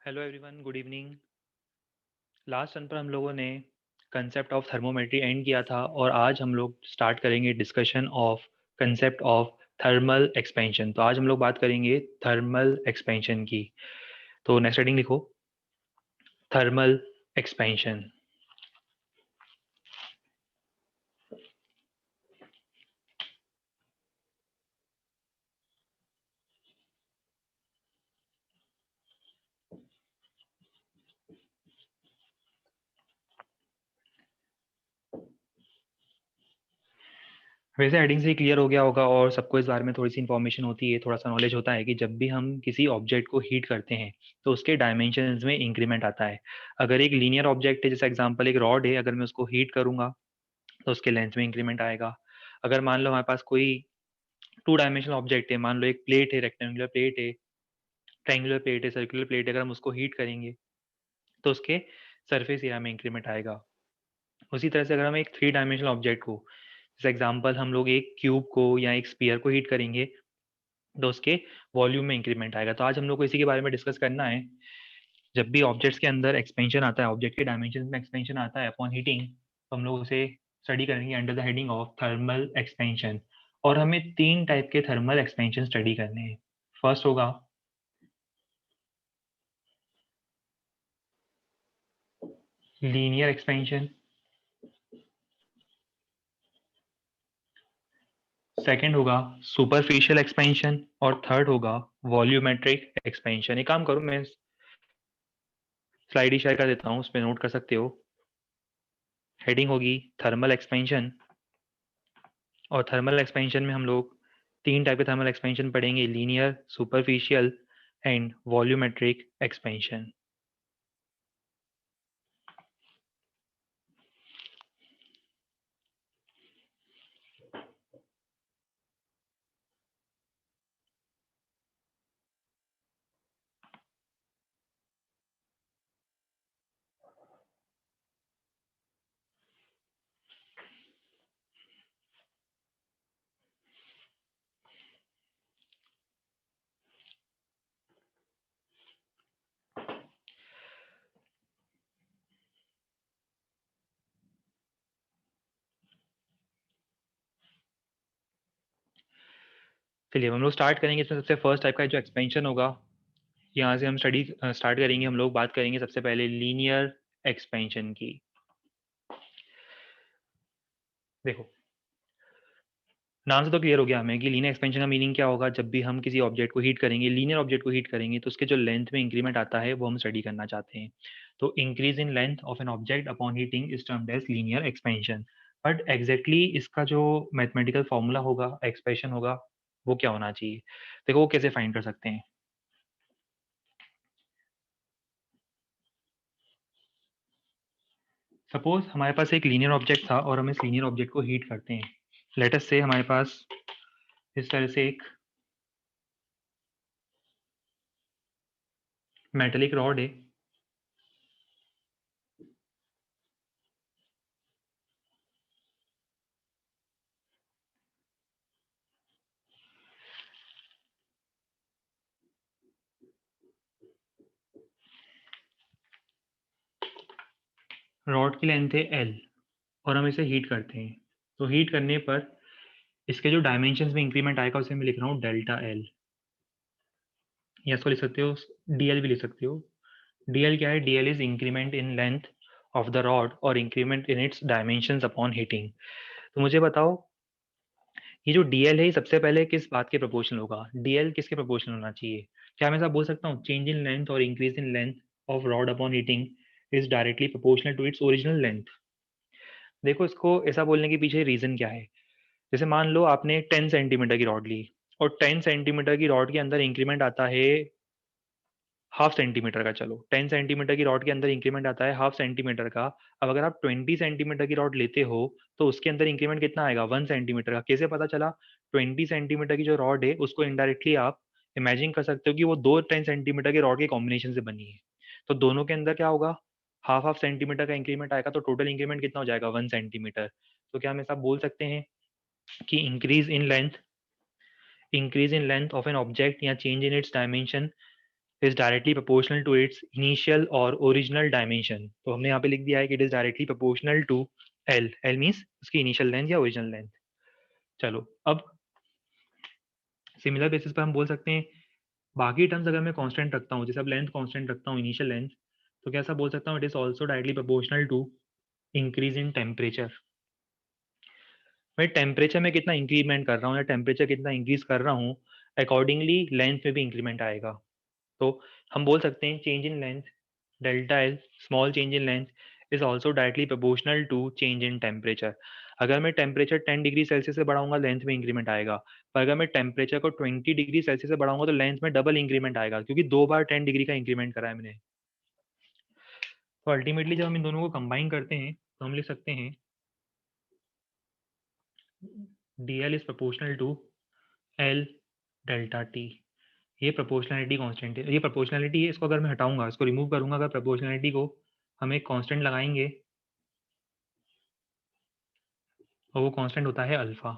Hello everyone, good evening. Last सन पर हम लोगों ने कंसेप्ट ऑफ थर्मोमेट्री एंड किया था और आज हम लोग स्टार्ट करेंगे discussion of concept of thermal expansion. तो आज हम लोग बात करेंगे थर्मल एक्सपेंशन की। तो नेक्स्ट हेडिंग लिखो, थर्मल एक्सपेंशन। वैसे हेडिंग से ही क्लियर हो गया होगा और सबको इस बारे में थोड़ी सी इन्फॉर्मेशन होती है, थोड़ा सा नॉलेज होता है कि जब भी हम किसी ऑब्जेक्ट को हीट करते हैं तो उसके डायमेंशंस में इंक्रीमेंट आता है। अगर एक लीनियर ऑब्जेक्ट है, जैसे एग्जांपल एक रॉड है, अगर मैं उसको हीट करूंगा तो उसके लेंथ में इंक्रीमेंट आएगा। अगर मान लो हमारे पास कोई टू डायमेंशनल ऑब्जेक्ट है, मान लो एक प्लेट है, रेक्टेंगुलर प्लेट है, ट्रायंगुलर प्लेट है, सर्कुलर प्लेट है, अगर हम उसको हीट करेंगे तो उसके सरफेस एरिया में इंक्रीमेंट आएगा। उसी तरह से अगर हम एक थ्री डायमेंशनल ऑब्जेक्ट को, जैसे एग्जांपल हम लोग एक क्यूब को या एक स्पीयर को हीट करेंगे तो उसके वॉल्यूम में इंक्रीमेंट आएगा। तो आज हम लोग को इसी के बारे में डिस्कस करना है। जब भी ऑब्जेक्ट्स के अंदर एक्सपेंशन आता है, ऑब्जेक्ट के डायमेंशन में एक्सपेंशन आता है अपॉन हीटिंग, तो हम लोग उसे स्टडी करेंगे under the heading of thermal expansion. और हमें तीन टाइप के थर्मल एक्सपेंशन स्टडी करने हैं। फर्स्ट होगा लीनियर एक्सपेंशन, सेकंड होगा सुपरफिशियल एक्सपेंशन और थर्ड होगा वॉल्यूमेट्रिक एक्सपेंशन। एक काम करो, मैं स्लाइड ही शेयर कर देता हूँ, उस पर नोट कर सकते हो। हेडिंग होगी थर्मल एक्सपेंशन और थर्मल एक्सपेंशन में हम लोग तीन टाइप के थर्मल एक्सपेंशन पढ़ेंगे, linear, superficial and volumetric expansion. चलिए हम लोग स्टार्ट करेंगे। इसमें सबसे फर्स्ट टाइप का जो एक्सपेंशन होगा, यहाँ से हम स्टडी स्टार्ट करेंगे। हम लोग बात करेंगे सबसे पहले लीनियर एक्सपेंशन की। देखो, नाम से तो क्लियर हो गया हमें कि लीनियर एक्सपेंशन का मीनिंग क्या होगा। जब भी हम किसी ऑब्जेक्ट को हीट करेंगे, लीनियर ऑब्जेक्ट को हीट करेंगे, तो उसके जो लेंथ में इंक्रीमेंट आता है वो हम स्टडी करना चाहते हैं। तो increase in length of an object upon heating is termed as linear expansion. But exactly इसका जो मैथमेटिकल फॉर्मूला होगा, एक्सप्रेशन होगा, वो क्या होना चाहिए? देखो, वो कैसे फाइंड कर सकते हैं। सपोज हमारे पास एक लीनियर ऑब्जेक्ट था और हम इस लीनियर ऑब्जेक्ट को हीट करते हैं। लेट अस से हमारे पास इस तरह से एक मेटेलिक रॉड है। रॉड की लेंथ है एल और हम इसे हीट करते हैं। तो हीट करने पर इसके जो डायमेंशन में इंक्रीमेंट आएगा उसे मैं लिख रहा हूँ डेल्टा एल, या इसको लिख सकते हो डीएल भी लिख सकते हो। डीएल क्या है? DL is increment in length of the rod और increment in its dimensions upon heating. तो मुझे बताओ, ये जो डीएल है ये सबसे पहले किस बात के प्रोपोर्शनल होगा? डीएल किसके प्रोपोर्शनल होना चाहिए? क्या मैं ऐसा बोल सकता हूँ चेंज इन लेंथ और increase in length of rod upon heating is directly proportional to its original length? देखो, इसको ऐसा बोलने के पीछे रीजन क्या है। जैसे मान लो आपने 10 सेंटीमीटर की रॉड ली और 10 सेंटीमीटर की रॉड के अंदर इंक्रीमेंट आता है हाफ सेंटीमीटर का। चलो, 10 सेंटीमीटर की रॉड के अंदर इंक्रीमेंट आता है हाफ सेंटीमीटर का। अब अगर आप 20 सेंटीमीटर की रॉड लेते हो तो उसके अंदर इंक्रीमेंट कितना आएगा? 1 सेंटीमीटर का। कैसे पता चला? 20 सेंटीमीटर की जो रॉड है उसको इनडायरेक्टली आप इमेजिन कर सकते हो कि वो दो 10 सेंटीमीटर के रॉड के कॉम्बिनेशन से बनी है। तो दोनों के अंदर क्या होगा? हाफ हाफ सेंटीमीटर का इंक्रीमेंट आएगा, तो टोटल इंक्रीमेंट कितना हो जाएगा? 1 सेंटीमीटर। तो क्या हम ऐसा बोल सकते हैं कि increase in length of an object या change in its dimension is directly proportional to its initial और ओरिजिनल डायमेंशन। तो हमने यहाँ पे लिख दिया है कि it is directly proportional to L. L means उसकी इनिशियल लेंथ या ओरिजिनल लेंथ। चलो अब सिमिलर बेसिस पर हम बोल सकते हैं बाकी टर्म्स अगर मैं कांस्टेंट रखता हूँ, जैसे अब लेंथ कांस्टेंट रखता हूँ इनिशियल लेंथ, तो कैसा बोल सकता हूँ it is also directly proportional to increase in temperature. मैं टेम्परेचर में कितना इंक्रीमेंट कर रहा हूँ या टेम्परेचर कितना इंक्रीज कर रहा हूँ, अकॉर्डिंगली लेंथ में भी इंक्रीमेंट आएगा। तो हम बोल सकते हैं change in length delta L, small change in length is also directly proportional to change in temperature. अगर मैं टेम्परेचर 10 डिग्री सेल्सियस से बढ़ाऊंगा लेंथ में इंक्रीमेंट आएगा, पर अगर मैं टेम्परेचर को 20 डिग्री सेल्सियस से बढ़ाऊंगा तो लेंथ में डबल इंक्रीमेंट आएगा, क्योंकि 2 बार 10 डिग्री का इंक्रीमेंट करा है मैंने। तो अल्टीमेटली जब हम इन दोनों को कंबाइन करते हैं तो हम लिख सकते हैं dl is proportional to L delta T. ये प्रोपोर्शनलिटी कांस्टेंट है, ये प्रोपोर्शनलिटी है, इसको अगर मैं हटाऊंगा, इसको रिमूव करूंगा, अगर प्रोपोर्शनलिटी को हम एक कांस्टेंट लगाएंगे और वो कांस्टेंट होता है अल्फा।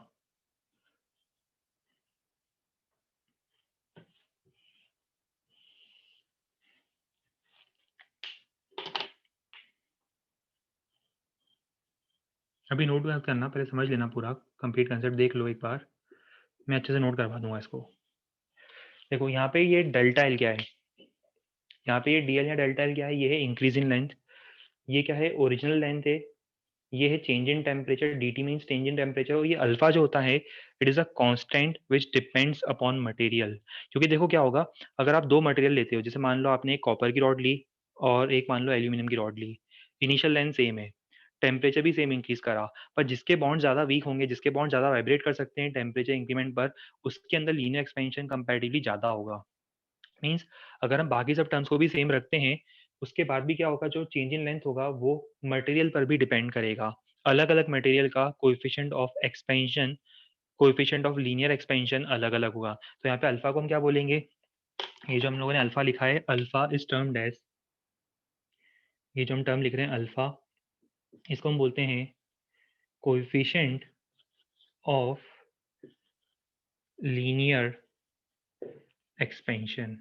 अभी नोट करना, पहले समझ लेना पूरा कंप्लीट कंसेप्ट देख लो एक बार, मैं अच्छे से नोट करवा दूंगा इसको। देखो यहाँ पे ये डेल्टा एल क्या है, यहाँ पे ये डीएल या डेल्टा एल क्या है, ये है इंक्रीज इन लेंथ, ये क्या है ओरिजिनल लेंथ है, ये है change in temperature, D T means change in temperature, और ये अल्फा जो होता है it is a constant which depends upon material. क्योंकि देखो क्या होगा, अगर आप दो मटेरियल लेते हो, जैसे मान लो आपने एक कॉपर की रॉड ली और एक मान लो एल्यूमिनियम की रॉड ली, इनिशियल लेंथ सेम है, टेम्परेचर भी सेम इंक्रीज करा, पर जिसके बॉन्ड ज्यादा वीक होंगे, जिसके बॉन्ड ज्यादा वाइब्रेट कर सकते हैं टेम्परेचर इंक्रीमेंट पर, उसके अंदर लीनियर एक्सपेंशन कंपैरेटिवली ज्यादा होगा। मीन्स अगर हम बाकी सब टर्म्स को भी सेम रखते हैं, उसके बाद भी क्या होगा, जो चेंज इन लेंथ होगा वो मटेरियल पर भी डिपेंड करेगा। अलग अलग मटेरियल का coefficient of expansion, coefficient of linear expansion अलग अलग होगा। तो यहाँ पे अल्फा को हम क्या बोलेंगे, ये जो हम लोगों ने अल्फा लिखा है, अल्फा इज टर्म डैश, ये जो हम टर्म लिख रहे हैं अल्फा, इसको हम बोलते हैं कोएफिशिएंट ऑफ लीनियर एक्सपेंशन।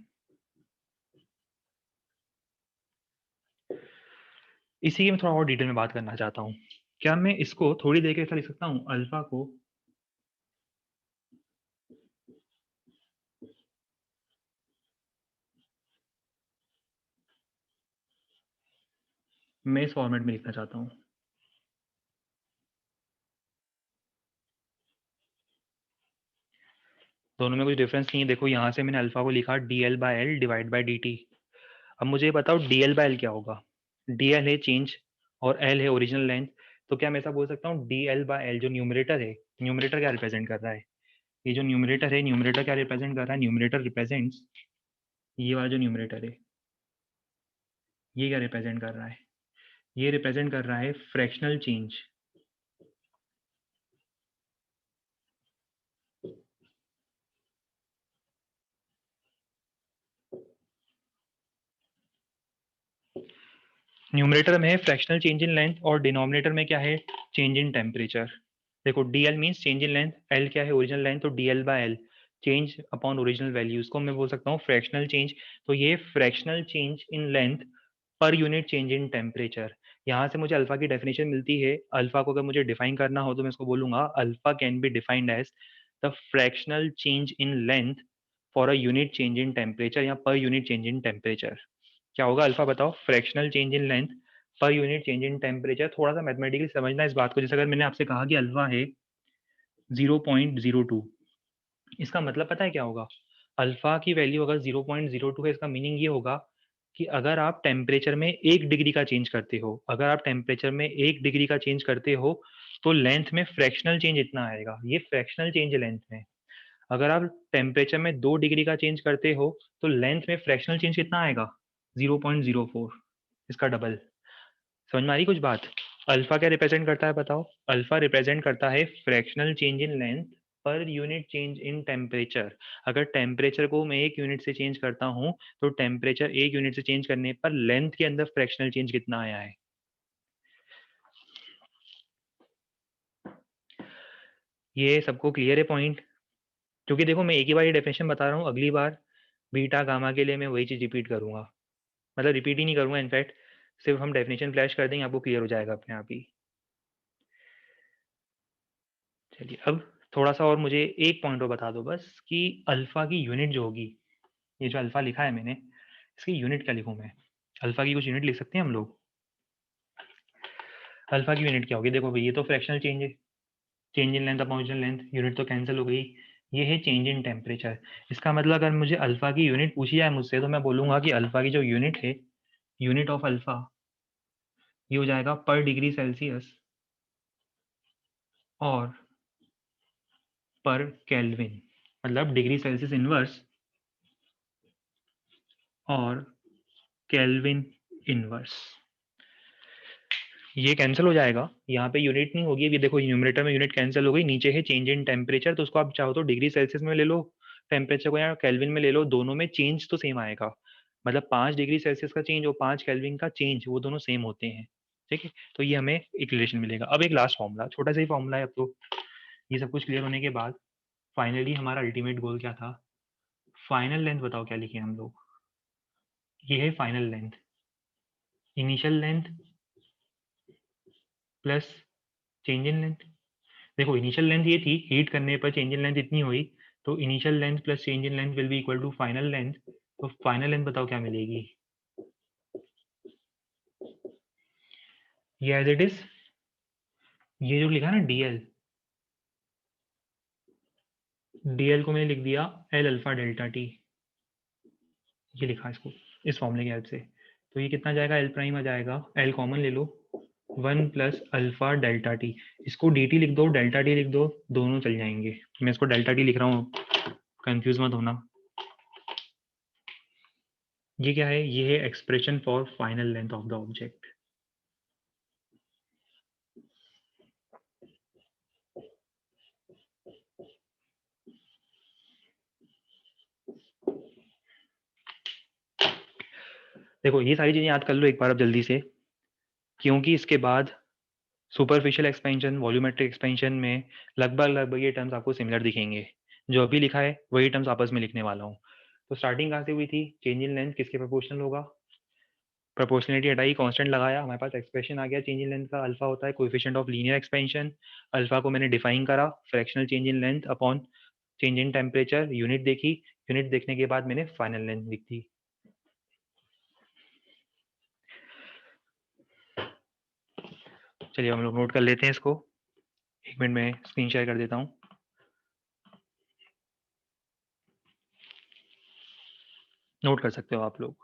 इसी की मैं थोड़ा और डिटेल में बात करना चाहता हूँ। क्या मैं इसको थोड़ी देर के ऐसा लिख सकता हूँ, अल्फा को मैं इस फॉर्मेट में लिखना चाहता हूँ। दोनों में कुछ डिफरेंस नहीं है। देखो यहाँ से मैंने अल्फा को लिखा D L by L divide by D T. अब मुझे ये बताओ डी एल बाई एल क्या होगा। डी एल है चेंज और एल है ओरिजिनल लेंथ। तो क्या मैं ऐसा बोल सकता हूँ डी एल बाई एल जो न्यूमरेटर है, न्यूमरेटर क्या रिप्रेजेंट कर रहा है, ये जो न्यूमरेटर है, न्यूमरेटर क्या रिप्रेजेंट कर रहा है, न्यूमरेटर रिप्रेजेंट्स, ये वाला जो न्यूमरेटर है ये क्या रिप्रेजेंट कर रहा है, ये रिप्रेजेंट कर रहा है फ्रैक्शनल चेंज। न्यूमरेटर में है फ्रैक्शनल चेंज इन लेंथ और डिनोमिनेटर में क्या है, चेंज इन टेम्परेचर। देखो D L means change in length, L क्या है ओरिजिनल लेंथ, तो D L by L change upon original value, इसको मैं बोल सकता हूँ फ्रैक्शनल चेंज। तो ये fractional change in length per unit change in temperature. यहाँ से मुझे अल्फा की डेफिनेशन मिलती है। अल्फा को अगर मुझे डिफाइन करना हो तो मैं इसको बोलूंगा alpha can be defined as the fractional change in length for a unit change in temperature या per unit change in temperature. क्या होगा अल्फा बताओ, fractional change in length per unit change in temperature. थोड़ा सा mathematically समझना इस बात को, जैसे अगर मैंने आपसे कहा कि अल्फा है 0.02, इसका मतलब पता है क्या होगा, अल्फा की वैल्यू अगर 0.02 है, इसका मीनिंग ये होगा कि अगर आप टेम्परेचर में 1 डिग्री का चेंज करते हो, अगर आप टेम्परेचर में 1 डिग्री का चेंज करते हो तो लेंथ में फ्रैक्शनल चेंज इतना आएगा, ये फ्रैक्शनल चेंज लेंथ में। अगर आप टेम्परेचर में 2 डिग्री का चेंज करते हो तो लेंथ में फ्रैक्शनल चेंज कितना आएगा, 0.04, इसका डबल। समझ में आ रही कुछ बात। अल्फा क्या रिप्रेजेंट करता है बताओ, अल्फा रिप्रेजेंट करता है fractional change in length per unit change in temperature. अगर टेम्परेचर को मैं 1 यूनिट से चेंज करता हूं तो टेम्परेचर 1 यूनिट से चेंज करने पर लेंथ के अंदर फ्रैक्शनल चेंज कितना आया है। ये सबको क्लियर है पॉइंट। क्योंकि देखो मैं एक ही बार ये डेफिनेशन बता रहा हूँ, अगली बार बीटा गामा के लिए मैं वही चीज़ रिपीट करूँगा, मतलब रिपीट ही नहीं करूँगा, इनफैक्ट सिर्फ हम डेफिनेशन फ्लैश कर देंगे, आपको क्लियर हो जाएगा अपने आप ही। चलिए अब थोड़ा सा और मुझे एक पॉइंट और बता दो बस कि अल्फा की यूनिट जो होगी, ये जो अल्फा लिखा है मैंने, इसकी यूनिट क्या लिखूँ मैं? अल्फा की कुछ यूनिट लिख सकते हैं हम लोग? अल्फा की यूनिट क्या होगी? देखो भाई, ये तो फ्रैक्शनल चेंज है, change in length upon original length, unit तो कैंसिल हो गई। ये है चेंज इन टेम्परेचर। इसका मतलब अगर मुझे अल्फा की यूनिट पूछी जाए मुझसे, तो मैं बोलूंगा कि अल्फा की जो यूनिट है, यूनिट ऑफ अल्फा, ये हो जाएगा पर डिग्री सेल्सियस और पर केल्विन, मतलब डिग्री सेल्सियस इनवर्स और केल्विन इनवर्स। ये कैंसिल हो जाएगा, यहाँ पे यूनिट नहीं होगी। ये देखो न्यूमरेटर में यूनिट कैंसिल हो गई, नीचे है चेंज इन टेम्परेचर, तो उसको आप चाहो तो डिग्री सेल्सियस में ले लो टेम्परेचर को, या केल्विन में ले लो, दोनों में चेंज तो सेम आएगा। मतलब 5 डिग्री सेल्सियस का चेंज और 5 केल्विन का चेंज, वो दोनों सेम होते हैं। ठीक है, तो ये हमें एक रिलेशन मिलेगा। अब एक लास्ट फॉर्मूला, छोटा सा ही फॉर्मूला है। अब तो ये सब कुछ क्लियर होने के बाद फाइनली हमारा अल्टीमेट गोल क्या था? फाइनल लेंथ बताओ क्या लिखे हम लोग? ये है final length, initial length plus change in length. देखो इनिशियल लेंथ ये थी, हीट करने पर चेंज इन लेंथ इतनी हुई, तो initial length plus change in length will be equal to final length. तो फाइनल लेंथ बताओ क्या मिलेगी? ये एज इट इज, ये जो लिखा है ना डीएल, डीएल को मैंने लिख दिया एल अल्फा डेल्टा टी, ये लिखा इसको इस फॉर्मूले की हेल्प से। तो ये कितना जाएगा? एल प्राइम आ जाएगा, एल कॉमन ले लो, 1 प्लस अल्फा डेल्टा टी। इसको डी टी लिख दो, डेल्टा टी लिख दो, दोनों चल जाएंगे। मैं इसको डेल्टा टी लिख रहा हूँ, कंफ्यूज मत होना। ये क्या है? ये है expression for final length of the object. देखो ये सारी चीजें याद कर लो एक बार अब जल्दी से, क्योंकि इसके बाद सुपरफिशियल एक्सपेंशन, वॉल्यूमेट्रिक एक्सपेंशन में लगभग लगभग ये टर्म्स आपको सिमिलर दिखेंगे। जो अभी लिखा है वही टर्म्स आपस में लिखने वाला हूँ। तो स्टार्टिंग कहाँ से हुई थी? चेंज इन लेंथ किसके प्रोपोर्शनल होगा? प्रोपोर्शनलिटी हटाई, कांस्टेंट लगाया, हमारे पास एक्सप्रेशन आ गया चेंज इन लेंथ का। अल्फा होता है coefficient of linear expansion. Alpha को मैंने डिफाइन करा, fractional change in length upon change in temperature. Unit देखी, यूनिट देखने के बाद मैंने फाइनल लेंथ लिख दी। चलिए हम लोग नोट कर लेते हैं इसको। एक मिनट में स्क्रीन शेयर कर देता हूँ, नोट कर सकते हो आप लोग।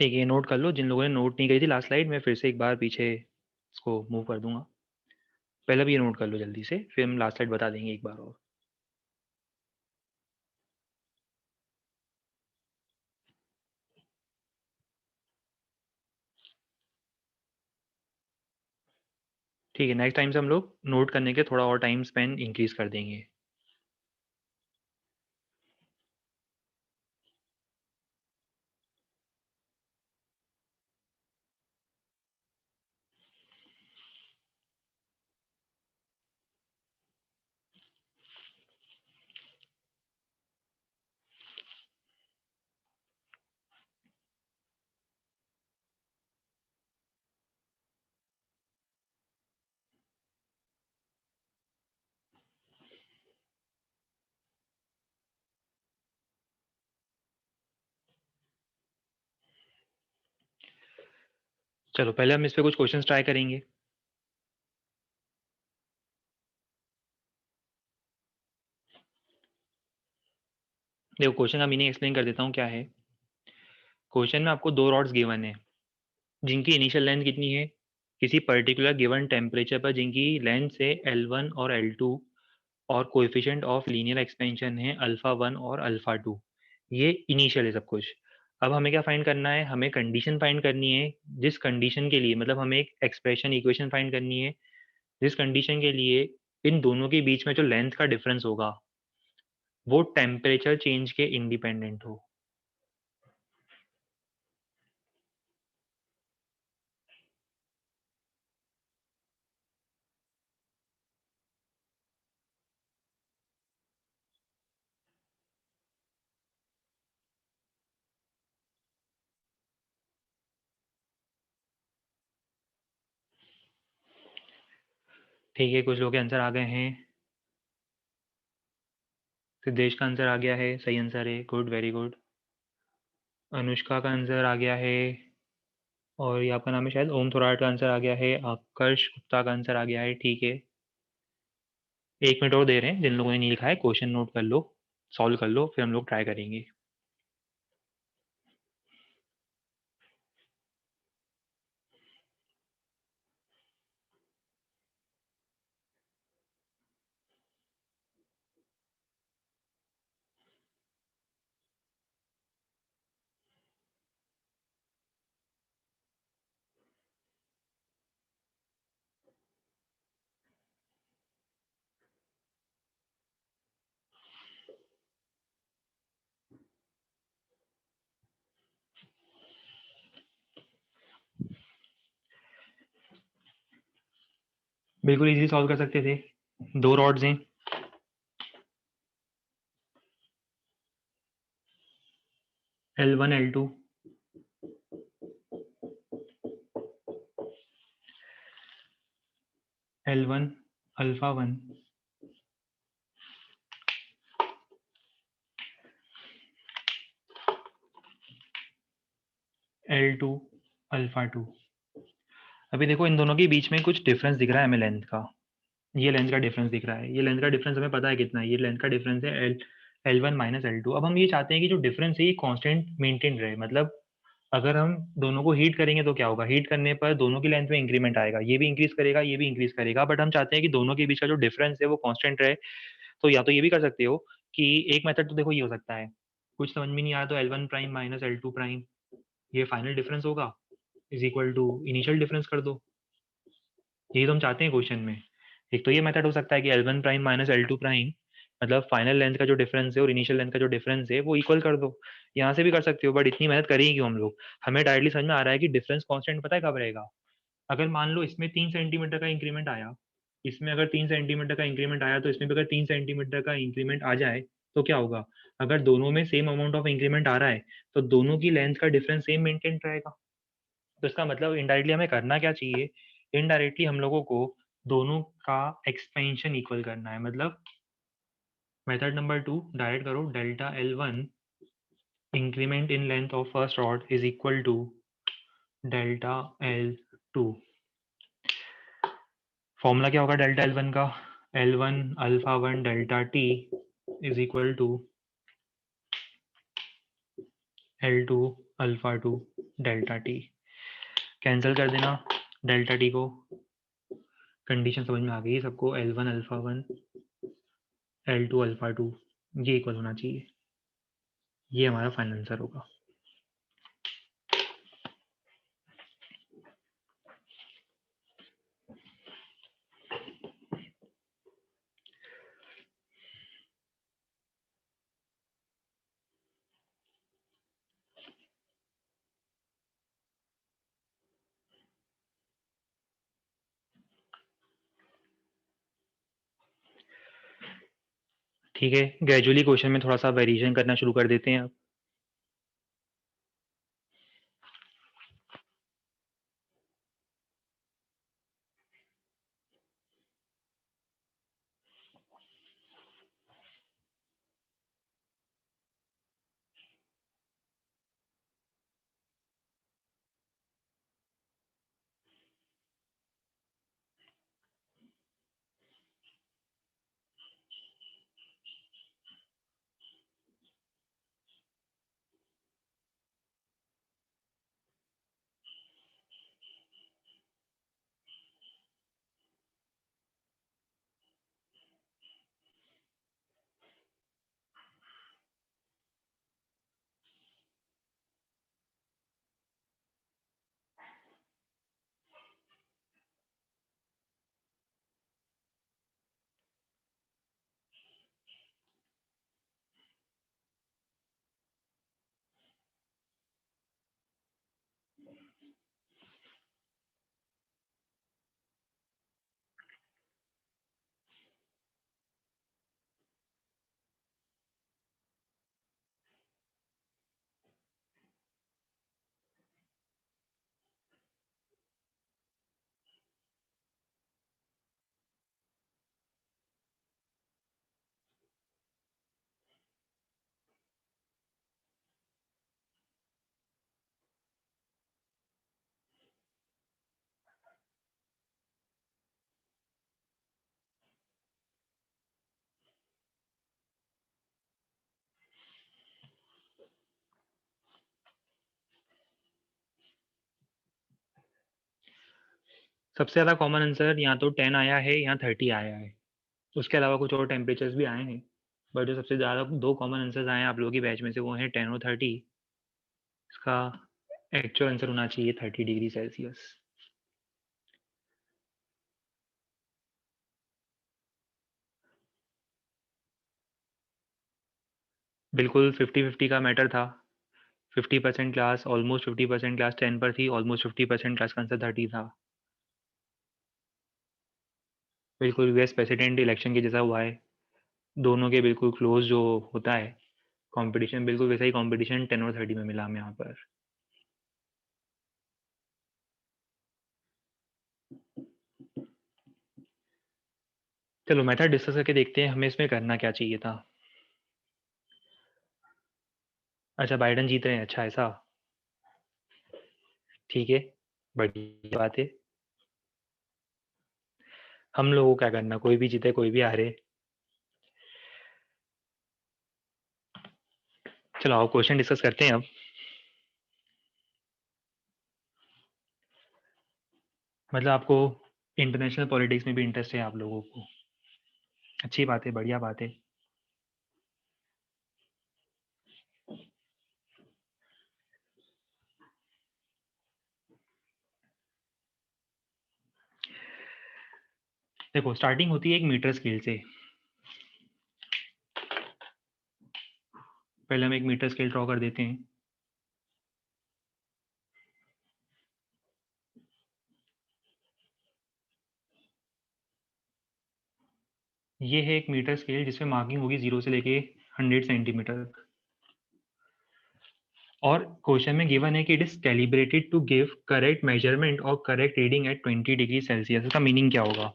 ठीक है, ये नोट कर लो। जिन लोगों ने नोट नहीं करी थी लास्ट स्लाइड, मैं फिर से एक बार पीछे इसको मूव कर दूंगा। पहले भी ये नोट कर लो जल्दी से, फिर हम लास्ट स्लाइड बता देंगे एक बार और। ठीक है, नेक्स्ट टाइम से हम लोग नोट करने के थोड़ा और टाइम स्पेंड इंक्रीज कर देंगे। चलो पहले हम इस पे कुछ क्वेश्चंस ट्राई करेंगे। देखो, क्वेश्चन का मीनिंग एक्सप्लेन कर देता हूँ क्या है। क्वेश्चन में आपको दो रॉड्स गिवन है जिनकी इनिशियल लेंथ कितनी है, किसी पर्टिकुलर गिवन टेम्परेचर पर जिनकी लेंथ से L1 और L2 और कोएफिशिएंट ऑफ लीनियर एक्सपेंशन है अल्फा 1 और अल्फा 2। ये इनिशियल है सब कुछ। अब हमें क्या फाइंड करना है, हमें कंडीशन फाइंड करनी है जिस कंडीशन के लिए, मतलब हमें एक एक्सप्रेशन इक्वेशन फाइंड करनी है जिस कंडीशन के लिए इन दोनों के बीच में जो लेंथ का डिफरेंस होगा वो टेम्परेचर चेंज के इंडिपेंडेंट हो। ठीक है, कुछ लोग के आंसर आ गए हैं। सिद्धेश का आंसर आ गया है, सही आंसर है, गुड, वेरी गुड। अनुष्का का आंसर आ गया है, और ये आपका नाम है शायद ओम थोराट का आंसर आ गया है। आकर्ष गुप्ता का आंसर आ गया है, ठीक है। 1 मिनट और दे रहे हैं, जिन लोगों ने नहीं लिखा है क्वेश्चन नोट कर लो, सॉल्व कर लो, फिर हम लोग ट्राई करेंगे। बिल्कुल इजीली सॉल्व कर सकते थे। दो रॉड्स हैं, L1 L2, L1 alpha 1, L2 alpha 2। अभी देखो, इन दोनों के बीच में कुछ डिफरेंस दिख रहा है हमें लेंथ का। ये लेंथ का डिफरेंस दिख रहा है, ये लेंथ का डिफरेंस हमें पता है कितना है, ये लेंथ का डिफरेंस है L1 माइनस L2। अब हम ये चाहते हैं कि जो डिफरेंस है ये कांस्टेंट मेंटेन रहे। मतलब अगर हम दोनों को हीट करेंगे तो क्या होगा, हीट करने पर दोनों की लेंथ में इंक्रीमेंट आएगा, ये भी इंक्रीज करेगा, ये भी इंक्रीज करेगा, बट हम चाहते हैं कि दोनों के बीच का जो डिफरेंस है वो कांस्टेंट रहे। तो या तो ये भी कर सकते हो कि एक मेथड तो देखो ये हो सकता है, कुछ समझ में नहीं आया तो L1 prime minus L2 prime, ये फाइनल डिफरेंस होगा, is equal to initial difference कर दो। यही तो हम चाहते हैं क्वेश्चन में। एक तो ये मेथड हो सकता है कि L1 prime minus L2 prime, मतलब फाइनल लेंथ का जो डिफरेंस है और इनिशियल लेंथ का जो डिफरेंस है वो इक्वल कर दो। यहाँ से भी कर सकते हो, बट इतनी मेहनत करेंगे क्यों हम लोग। हमें डायरेक्टली समझ में आ रहा है कि डिफरेंस कांस्टेंट पता है कब रहेगा। अगर मान लो इसमें 3 सेंटीमीटर का इंक्रीमेंट आया, इसमें अगर 3 सेंटीमीटर का इंक्रीमेंट आया, तो इसमें भी अगर 3 सेंटीमीटर का इंक्रीमेंट आ जाए तो क्या होगा। अगर दोनों में सेम अमाउंट ऑफ इंक्रीमेंट आ रहा है तो दोनों की लेंथ का डिफरेंस सेम मेंटेन रहेगा। तो इसका मतलब इनडायरेक्टली हमें करना क्या चाहिए, इनडायरेक्टली हम लोगों को दोनों का एक्सपेंशन इक्वल करना है। मतलब मेथड नंबर 2 डायरेक्ट करो, delta L1 increment in length of first rod is equal to delta L2। Formula क्या होगा डेल्टा L1 का, L1 alpha 1 delta T is equal to L2 alpha two delta T, cancel कर देना delta T को, condition समझ में आ गई सबको, L1 अल्फा 1 L2 अल्फा 2 ये इक्वल होना चाहिए, ये हमारा फाइनल आंसर होगा। ठीक है, ग्रेजुअली क्वेश्चन में थोड़ा सा वेरिएशन करना शुरू कर देते हैं अब। सबसे ज़्यादा कॉमन आंसर यहाँ तो 10 आया है, यहाँ 30 आया है, उसके अलावा कुछ और टेम्परेचर्स भी आए हैं, बट जो सबसे ज़्यादा दो कॉमन आंसर्स आए हैं आप लोगों की बैच में से वो हैं 10 और 30। इसका एक्चुअल आंसर होना चाहिए 30 डिग्री सेल्सियस। बिल्कुल 50-50 का मैटर था, 50% क्लास, ऑलमोस्ट 50% क्लास 10 पर थी, ऑलमोस्ट 50% क्लास का आंसर 30 था। बिल्कुल यूएस प्रेसिडेंट इलेक्शन के जैसा हुआ है, दोनों के बिल्कुल क्लोज जो होता है कंपटीशन, बिल्कुल वैसा ही कंपटीशन 10 और 30 में मिला हमें यहाँ पर। चलो मेथड डिस्कस करके देखते हैं हमें इसमें करना क्या चाहिए था। अच्छा बाइडन जीत रहे हैं, अच्छा ऐसा, ठीक है, बढ़िया बात है। हम लोगों को क्या करना, कोई भी जीते कोई भी हारे। चलो आओ क्वेश्चन डिस्कस करते हैं अब। मतलब आपको इंटरनेशनल पॉलिटिक्स में भी इंटरेस्ट है आप लोगों को, अच्छी बात है, बढ़िया बात है। देखो स्टार्टिंग होती है एक मीटर स्केल से, पहले हम एक मीटर स्केल ड्रॉ कर देते हैं। ये है एक मीटर स्केल जिसमें मार्किंग होगी 0 से लेके 100 सेंटीमीटर तक, और क्वेश्चन में गिवन है कि it is calibrated to give correct measurement और correct reading at 20 degree Celsius. इसका मीनिंग क्या होगा?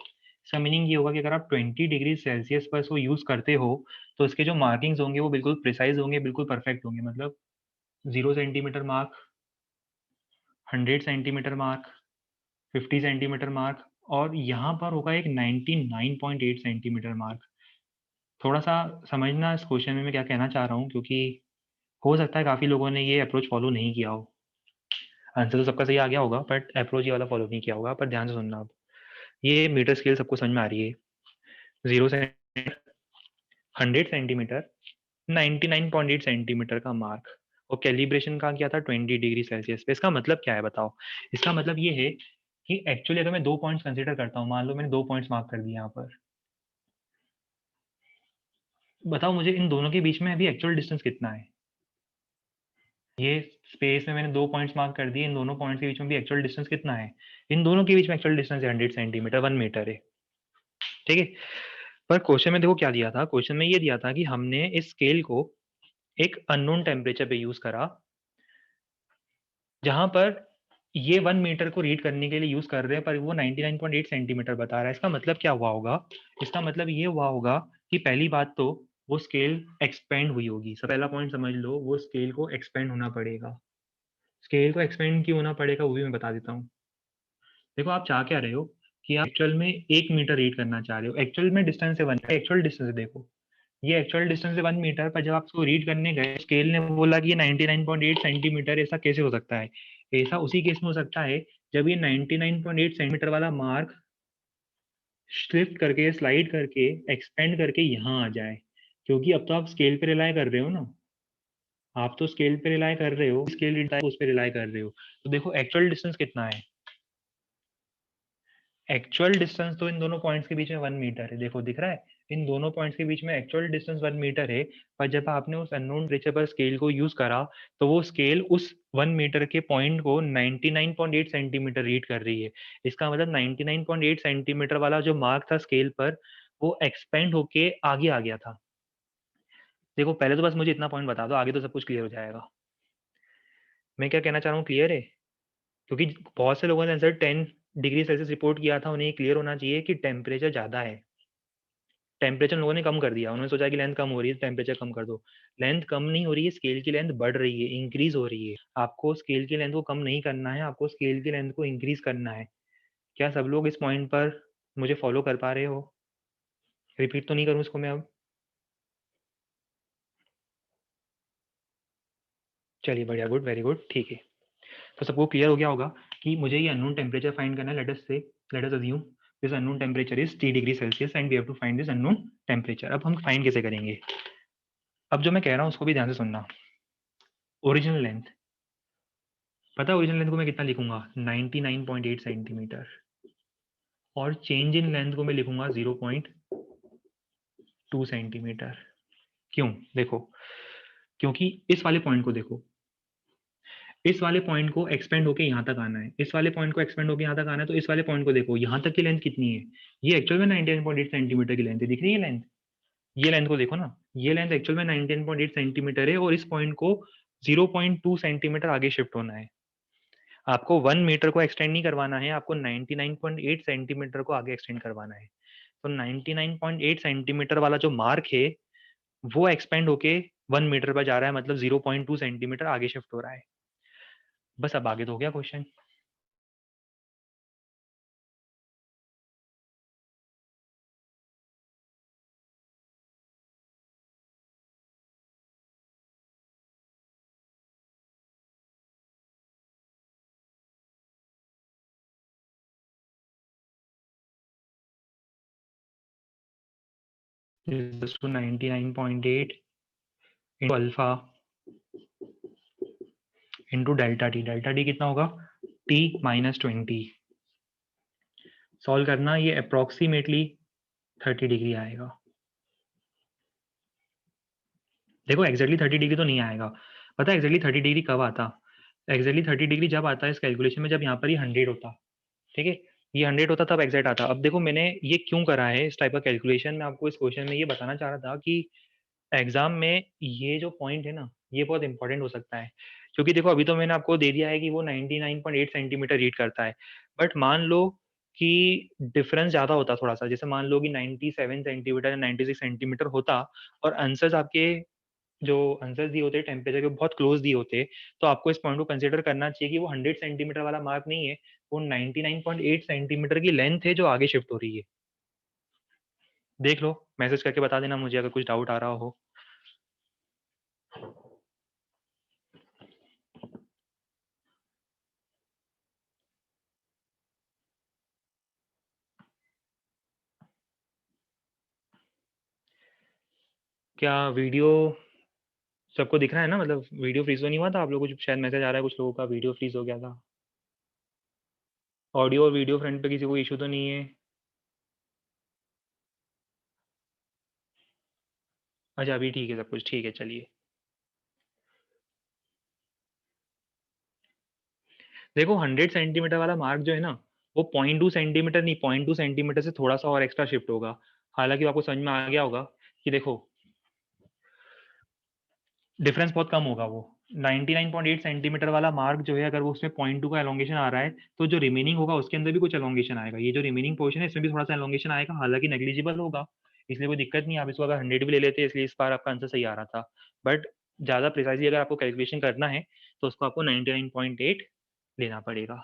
इसका मीनिंग ये होगा कि अगर आप 20 डिग्री सेल्सियस पर इसको यूज करते हो तो इसके जो मार्किंग्स होंगे वो बिल्कुल प्रिसाइज होंगे, बिल्कुल परफेक्ट होंगे। मतलब 0 centimetre mark, 100 centimetre mark, 50 centimetre mark, और यहाँ पर होगा एक 99.8 सेंटीमीटर मार्क। थोड़ा सा समझना इस क्वेश्चन में मैं क्या कहना चाह रहा हूँ, क्योंकि हो सकता है काफ़ी लोगों ने ये अप्रोच फॉलो नहीं किया हो। आंसर तो सबका सही आ गया होगा, बट अप्रोच ये वाला फॉलो नहीं किया होगा। पर ध्यान से सुनना अब। ये मीटर स्केल सबको समझ में आ रही है। 0 से 100 सेंटीमीटर, 99.8 सेंटीमीटर का मार्क, और कैलिब्रेशन का किया था 20 डिग्री सेल्सियस पे। इसका मतलब क्या है बताओ? इसका मतलब ये है कि एक्चुअली अगर मैं 2 पॉइंट्स कंसीडर करता हूँ, मान लो मैंने 2 पॉइंट्स मार्क कर दिए यहाँ पर, बताओ मुझे इन दोनों के बीच में अभी एक्चुअल डिस्टेंस कितना है? ये स्पेस में मैंने 2 पॉइंट्स मार्क कर दिए, इन दोनों पॉइंट्स के बीच में भी एक्चुअल डिस्टेंस कितना है? इन दोनों के बीच में एक्चुअल डिस्टेंस है 100 सेंटीमीटर, 1 मीटर है। ठीक है। पर क्वेश्चन में देखो क्या दिया था, क्वेश्चन में ये दिया था कि हमने इस स्केल को एक अननोन टेम्परेचर पे यूज करा, जहां पर ये 1 मीटर को रीड करने के लिए यूज कर रहे हैं, पर वो 99.8 सेंटीमीटर बता रहा है। इसका मतलब क्या हुआ होगा? इसका मतलब ये हुआ होगा कि पहली बात तो वो स्केल एक्सपेंड हुई होगी। सब पहला पॉइंट समझ लो, वो स्केल को एक्सपेंड होना पड़ेगा। स्केल को एक्सपेंड क्यों होना पड़ेगा वो भी मैं बता देता हूँ। देखो आप चाह क्या रहे हो कि आप एक्चुअल में 1 मीटर रीड करना चाह रहे हो, एक्चुअल में डिस्टेंस है 1, एक्चुअल डिस्टेंस देखो, ये एक्चुअल डिस्टेंस है 1 मीटर, पर जब आप उसको रीड करने गए स्केल ने बोला कि ये 99.8 सेंटीमीटर। ऐसा कैसे हो सकता है? ऐसा उसी केस में हो सकता है जब ये 99.8 सेंटीमीटर वाला मार्क शिफ्ट करके, स्लाइड करके, एक्सपेंड करके यहाँ आ जाए, क्योंकि अब तो आप स्केल पे रिलाई कर रहे हो ना। आप तो स्केल पे रिलाई कर रहे हो, स्केल उस पे रिलाई कर रहे हो। तो देखो एक्चुअल डिस्टेंस कितना है? एक्चुअल डिस्टेंस तो इन दोनों पॉइंट्स के बीच में 1 मीटर है। देखो दिख रहा है, इन दोनों पॉइंट्स के बीच में एक्चुअल डिस्टेंस 1 मीटर है। पर जब आपने उस अननोन टेम्परेचर पर स्केल को यूज करा, तो वो स्केल उस 1 मीटर के पॉइंट को 99.8 सेंटीमीटर रीड कर रही है। इसका मतलब 99.8 सेंटीमीटर वाला जो मार्क था स्केल पर, वो एक्सपेंड होके आगे आ गया था। देखो पहले तो बस मुझे इतना पॉइंट बता दो, आगे तो सब कुछ क्लियर हो जाएगा। मैं क्या कहना चाह रहा हूँ, क्लियर है? क्योंकि बहुत से लोगों ने आंसर 10 डिग्री सेल्सियस रिपोर्ट किया था, उन्हें क्लियर होना चाहिए कि टेम्परेचर ज्यादा है। टेम्परेचर लोगों ने कम कर दिया, उन्होंने सोचा कि लेंथ कम हो रही है, टेम्परेचर कम कर दो। लेंथ कम नहीं हो रही है, स्केल की लेंथ बढ़ रही है, इंक्रीज हो रही है। आपको स्केल की लेंथ को कम नहीं करना है, आपको स्केल की लेंथ को इंक्रीज करना है। क्या सब लोग इस पॉइंट पर मुझे फॉलो कर पा रहे हो? रिपीट तो नहीं करूँ इसको मैं अब? चलिए बढ़िया, गुड, वेरी गुड, ठीक है। तो सबको क्लियर हो गया होगा कि मुझे ये अननोन टेम्परेचर फाइंड करना है। Let us assume this unknown temperature is T degree Celsius and we have to find this unknown temperature. अब हम फाइंड कैसे करेंगे? अब जो मैं कह रहा हूँ उसको भी ध्यान से सुनना। ओरिजिनल लेंथ, पता है ओरिजिनल लेंथ को मैं कितना लिखूंगा? 99.8 सेंटीमीटर। और चेंज इन लेंथ को मैं लिखूंगा 0.2 सेंटीमीटर। क्यों? देखो, क्योंकि इस वाले पॉइंट को देखो, इस वाले पॉइंट को एक्सपेंड होके यहाँ तक आना है, इस वाले पॉइंट को एक्सपेंड होके यहाँ तक आना है। तो इस वाले पॉइंट को देखो, यहाँ तक की लेंथ कितनी है? ये एक्चुअल में 99.8 सेंटीमीटर की लेंथ है। दिख रही है लेंथ? ये लेंथ को देखो ना, ये लेंथ एक्चुअल में 19.8 सेंटीमीटर है, और इस पॉइंट को 0.2 सेंटीमीटर आगे शिफ्ट होना है। आपको 1 मीटर को एक्सटेंड नहीं करवाना है, आपको 99.8 सेंटीमीटर को आगे एक्सटेंड करवाना है। तो 99.8 सेंटीमीटर वाला जो मार्क है, वो एक्सपेंड होके 1 मीटर पर जा रहा है, मतलब 0.2 सेंटीमीटर आगे शिफ्ट हो रहा है। बस अब आगे तो हो गया question. Two 99.8 into alpha into delta T. Delta T कितना होगा? T-20। सॉल्व करना, ये अप्रोक्सीमेटली 30 डिग्री आएगा। देखो एक्जैक्टली 30 डिग्री तो नहीं आएगा। पता है एक्जैक्टली 30 डिग्री कब आता? एक्जैक्टली 30 डिग्री जब आता है इस कैलकुलेशन में, जब यहाँ पर ये 100 होता। ठीक है, ये 100 होता तब एग्जैक्ट आता। अब देखो मैंने ये क्यों करा है इस टाइप का कैलकुलेशन, मैं आपको इस क्वेश्चन में ये बताना चाह रहा था कि एग्जाम में ये जो पॉइंट है ना, ये बहुत इंपॉर्टेंट हो सकता है। क्योंकि देखो अभी तो मैंने आपको दे दिया है कि वो 99.8 सेंटीमीटर रीड करता है, बट मान लो कि डिफरेंस ज्यादा होता थोड़ा सा, जैसे मान लो कि 97 सेंटीमीटर या 96 सेंटीमीटर होता, और आंसर्स आपके जो आंसर्स दिए होते टेम्परेचर के बहुत क्लोज दिए होते, तो आपको इस पॉइंट को कंसिडर करना चाहिए कि वो 100 सेंटीमीटर वाला मार्क नहीं है, वो 99.8 सेंटीमीटर की लेंथ है जो आगे शिफ्ट हो रही है। देख लो, मैसेज करके बता देना मुझे अगर कुछ डाउट आ रहा हो। क्या वीडियो सबको दिख रहा है ना? मतलब वीडियो फ्रीज तो नहीं हुआ था? आप लोगों को शायद मैसेज आ रहा है कुछ लोगों का, वीडियो फ्रीज हो गया था। ऑडियो और वीडियो फ्रंट पे किसी को इशू तो नहीं है? अच्छा अभी ठीक है, सब कुछ ठीक है, चलिए। देखो 100 सेंटीमीटर वाला मार्क जो है ना, वो 0.2 सेंटीमीटर नहीं, 0.2 सेंटीमीटर से थोड़ा सा और एक्स्ट्रा शिफ्ट होगा। हालांकि आपको समझ में आ गया होगा कि देखो डिफरेंस बहुत कम होगा वो। 99.8 सेंटीमीटर वाला मार्क जो है, अगर वो उसमें 0.2 का एलोंगेशन आ रहा है, तो जो रिमेनिंग होगा उसके अंदर भी कुछ एलोंगेशन आएगा। ये जो रिमेनिंग पोर्शन है इसमें भी थोड़ा सा एलोंगेशन आएगा, हालांकि नेग्लिजिबल होगा, इसलिए कोई दिक्कत नहीं। आप इसको अगर 100 भी ले लेते, इसलिए इस बार आपका आंसर सही आ रहा था। बट ज्यादा प्रिसाइजली अगर आपको कैलकुलेशन करना है तो उसको आपको 99.8 लेना पड़ेगा।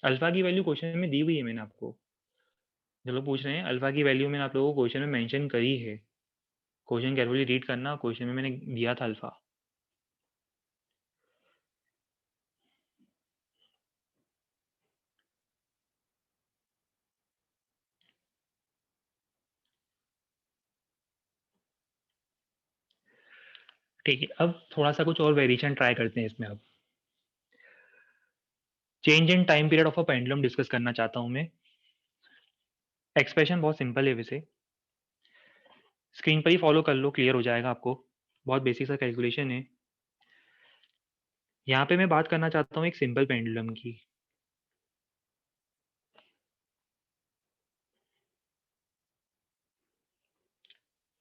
अल्फा की वैल्यू क्वेश्चन में दी हुई है मैंने आपको। जो लोग पूछ रहे हैं, अल्फा की वैल्यू मैंने आप लोगों को क्वेश्चन में मेंशन करी है। क्वेश्चन केयरफुली रीड करना, क्वेश्चन में मैंने दिया था अल्फा। ठीक है, अब थोड़ा सा कुछ और वेरिएशन ट्राई करते हैं इसमें। अब change in time period of a pendulum discuss करना चाहता हूं मैं। एक्सप्रेशन बहुत सिंपल है वैसे, स्क्रीन पर ही फॉलो कर लो, क्लियर हो जाएगा आपको। बहुत बेसिक सा कैलकुलेशन है। यहाँ पे मैं बात करना चाहता हूँ एक सिंपल पेंडुलम की।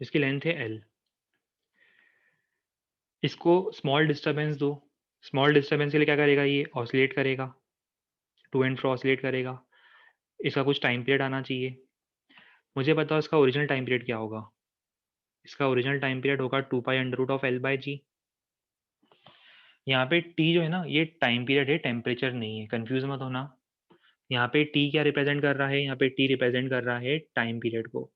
जिसकी लेंथ है एल। इसको स्मॉल डिस्टर्बेंस दो। स्मॉल डिस्टर्बेंस के लिए क्या करेगा? ये ऑसिलेट करेगा, टू एंड फ्रो ऑसिलेट करेगा। इसका कुछ टाइम पीरियड आना चाहिए। मुझे बताओ इसका ओरिजिनल टाइम पीरियड क्या होगा? इसका ओरिजिनल टाइम पीरियड होगा 2 pi under root of L by g. यहाँ पे टी जो है ना, ये टाइम पीरियड है, टेम्परेचर नहीं है, कंफ्यूज मत होना। यहाँ पे टी क्या रिप्रेजेंट कर रहा है? यहाँ पे टी रिप्रेजेंट कर रहा है टाइम पीरियड को।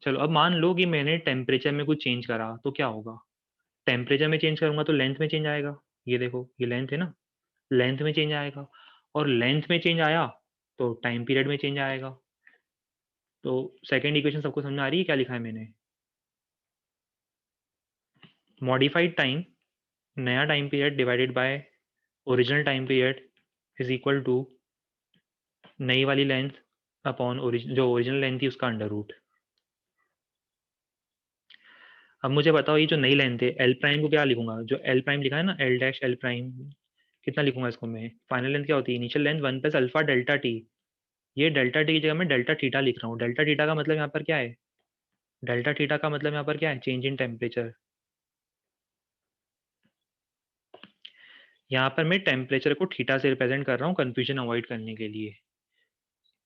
चलो अब मान लो कि मैंने टेम्परेचर में कुछ चेंज करा तो क्या होगा? टेम्परेचर में चेंज करूंगा तो लेंथ में चेंज आएगा। ये देखो, ये लेंथ है ना, लेंथ में चेंज आएगा। और लेंथ में चेंज आया तो टाइम पीरियड में चेंज आएगा। तो सेकेंड इक्वेशन सबको समझ में आ रही है क्या लिखा है मैंने? मॉडिफाइड टाइम, नया time period divided by original time period is equal to नई वाली लेंथ अपॉन जो ओरिजिनल लेंथ थी उसका अंडर रूट। अब मुझे बताओ ये जो नई लेंथ है एल प्राइम को क्या लिखूंगा? जो एल प्राइम लिखा है ना, एल डैश एल प्राइम, कितना लिखूंगा इसको मैं? फाइनल लेंथ क्या होती है? Initial length 1 + alpha delta T. ये डेल्टा टी की जगह मैं डेल्टा थीटा लिख रहा हूँ। डेल्टा थीटा का मतलब यहाँ पर क्या है? डेल्टा थीटा का मतलब यहाँ पर क्या है? Change in temperature. यहाँ पर मैं टेम्परेचर को थीटा से रिप्रेजेंट कर रहा हूँ कंफ्यूजन अवॉइड करने के लिए।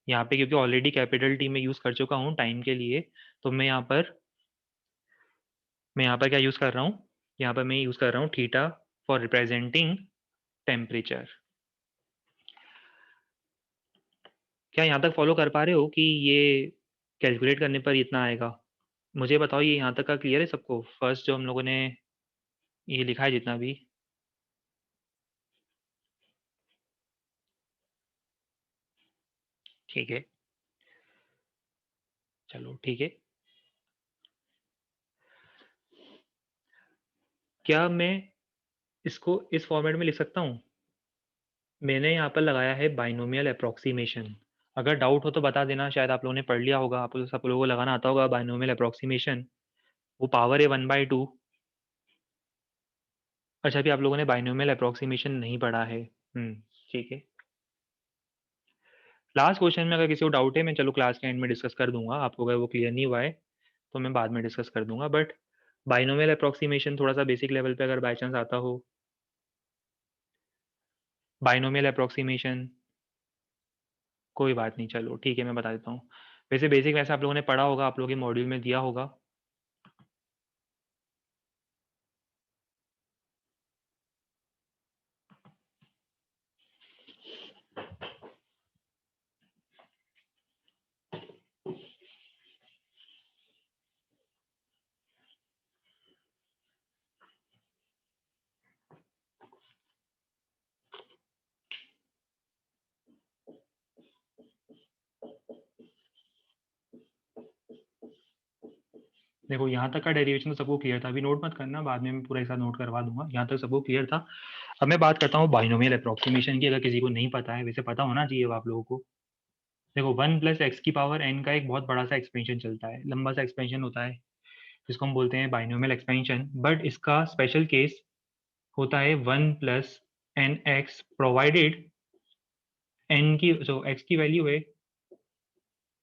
यहाँ पे क्योंकि ऑलरेडी कैपिटल टी में यूज कर चुका हूँ टाइम के लिए, तो मैं यहाँ पर क्या यूज कर रहा हूँ? यहाँ पर मैं यूज कर रहा हूँ थीटा फॉर रिप्रेजेंटिंग टेम्परेचर। क्या यहाँ तक फॉलो कर पा रहे हो कि ये कैलकुलेट करने पर इतना आएगा? मुझे बताओ ये यहाँ तक का क्लियर है सबको? फर्स्ट जो हम लोगों ने ये लिखा है जितना भी। ठीक है, चलो ठीक है। क्या मैं इसको इस फॉर्मेट में लिख सकता हूँ? मैंने यहाँ पर लगाया है बाइनोमियल अप्रोक्सीमेशन। अगर डाउट हो तो बता देना, शायद आप लोगों ने पढ़ लिया होगा, आप सब लोगों को लगाना आता होगा बाइनोमियल अप्रोक्सीमेशन। वो पावर है 1/2। अच्छा, अभी आप लोगों ने बाइनोमियल अप्रोक्सीमेशन नहीं पढ़ा है। ठीक है। लास्ट क्वेश्चन में अगर किसी को डाउट है, मैं चलो क्लास के एंड में डिस्कस कर दूंगा। आपको अगर वो क्लियर नहीं हुआ है तो मैं बाद में डिस्कस कर दूंगा। बट बाइनोमियल अप्रोक्सीमेशन थोड़ा सा बेसिक लेवल पे अगर बाई चांस आता हो, बाइनोमियल अप्रोक्सीमेशन, कोई बात नहीं, चलो ठीक है, मैं बता देता हूँ। वैसे बेसिक वैसे आप लोगों ने पढ़ा होगा, आप लोगों के मॉड्यूल में दिया होगा। देखो यहाँ तक का डेरिवेशन तो सबको क्लियर था, अभी नोट मत करना, बाद में मैं पूरा एक साथ नोट करवा दूंगा, यहाँ तक सबको क्लियर था। अब मैं बात करता हूँ बाइनोमियल अप्रोक्सीमेशन की, अगर किसी को नहीं पता है, वैसे पता होना चाहिए आप लोगों को। देखो 1 प्लस एक्स की पावर n का एक बहुत बड़ा सा एक्सपेंशन चलता है, लंबा सा एक्सपेंशन होता है, जिसको हम बोलते हैं बाइनोमियल एक्सपेंशन। बट इसका स्पेशल केस होता है 1 plus n x, provided n की जो एक्स की वैल्यू है,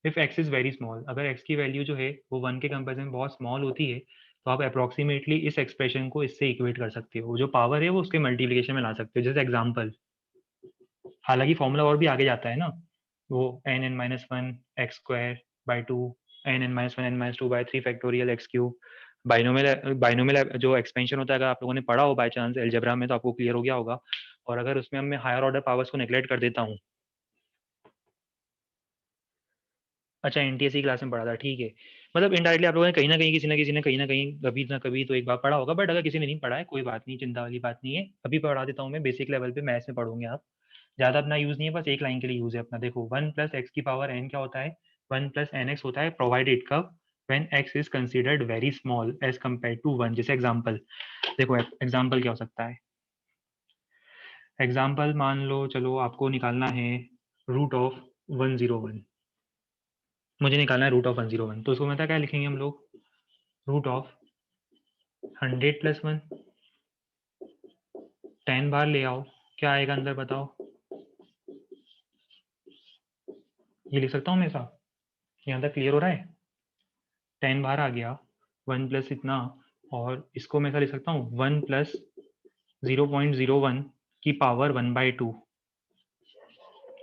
if x is very small, अगर एक्स की वैल्यू जो है वो 1 के कंपेरिजन में बहुत स्मॉल होती है, तो आप अप्रोक्सीमेटली इस एक्सप्रेशन को इससे इक्वेट कर सकते हो, जो पावर है वो उसके मल्टीप्लिकेशन में ला सकते हो। जैसे एग्जाम्पल, हालांकि फॉर्मूला और भी आगे जाता है ना, वो n n minus one x square by two, n n minus one n minus two by three factorial x cube. Binomial जो एक्सपेंशन होता है, अगर आप लोगों ने पढ़ा हो बाई चांस एलजेब्रा में, तो आपको क्लियर हो गया होगा। और अगर उसमें मैं हायर ऑर्डर पावर्स को नेग्लेक्ट कर देता हूँ, अच्छा एनटीएससी क्लास में पढ़ा था, ठीक है। मतलब इनडायरेक्टली आप लोगों ने कहीं ना कहीं, किसी ने कहीं ना कहीं, कभी ना कभी तो एक बार पढ़ा होगा, बट अगर किसी ने नहीं पढ़ा है कोई बात नहीं, चिंता वाली बात नहीं है, अभी पढ़ा देता हूँ मैं, बेसिक लेवल पे मैथ्स में पढ़ोगे आप, ज्यादा अपना यूज नहीं है, बस एक लाइन के लिए यूज है अपना। देखो 1 प्लस एक्स की पावर एन क्या होता है, 1 प्लस एन एक्स होता है, प्रोवाइडेड कब, when x is considered very small as compare to 1। जैसे एग्जाम्पल, देखो एग्जाम्पल क्या हो सकता है, एग्जाम्पल मान लो, चलो आपको निकालना है रूट ऑफ 101, मुझे निकालना है रूट ऑफ 101, तो उसको मतलब क्या लिखेंगे हम लोग, रूट ऑफ 100 + 1, 10 बार ले आओ, क्या आएगा अंदर बताओ, ये लिख सकता हूँ मैं साहब, यहाँ तक क्लियर हो रहा है, 10 बार आ गया, 1 प्लस इतना, और इसको मैं ऐसा लिख सकता हूँ 1 प्लस 0.01 की पावर 1/2,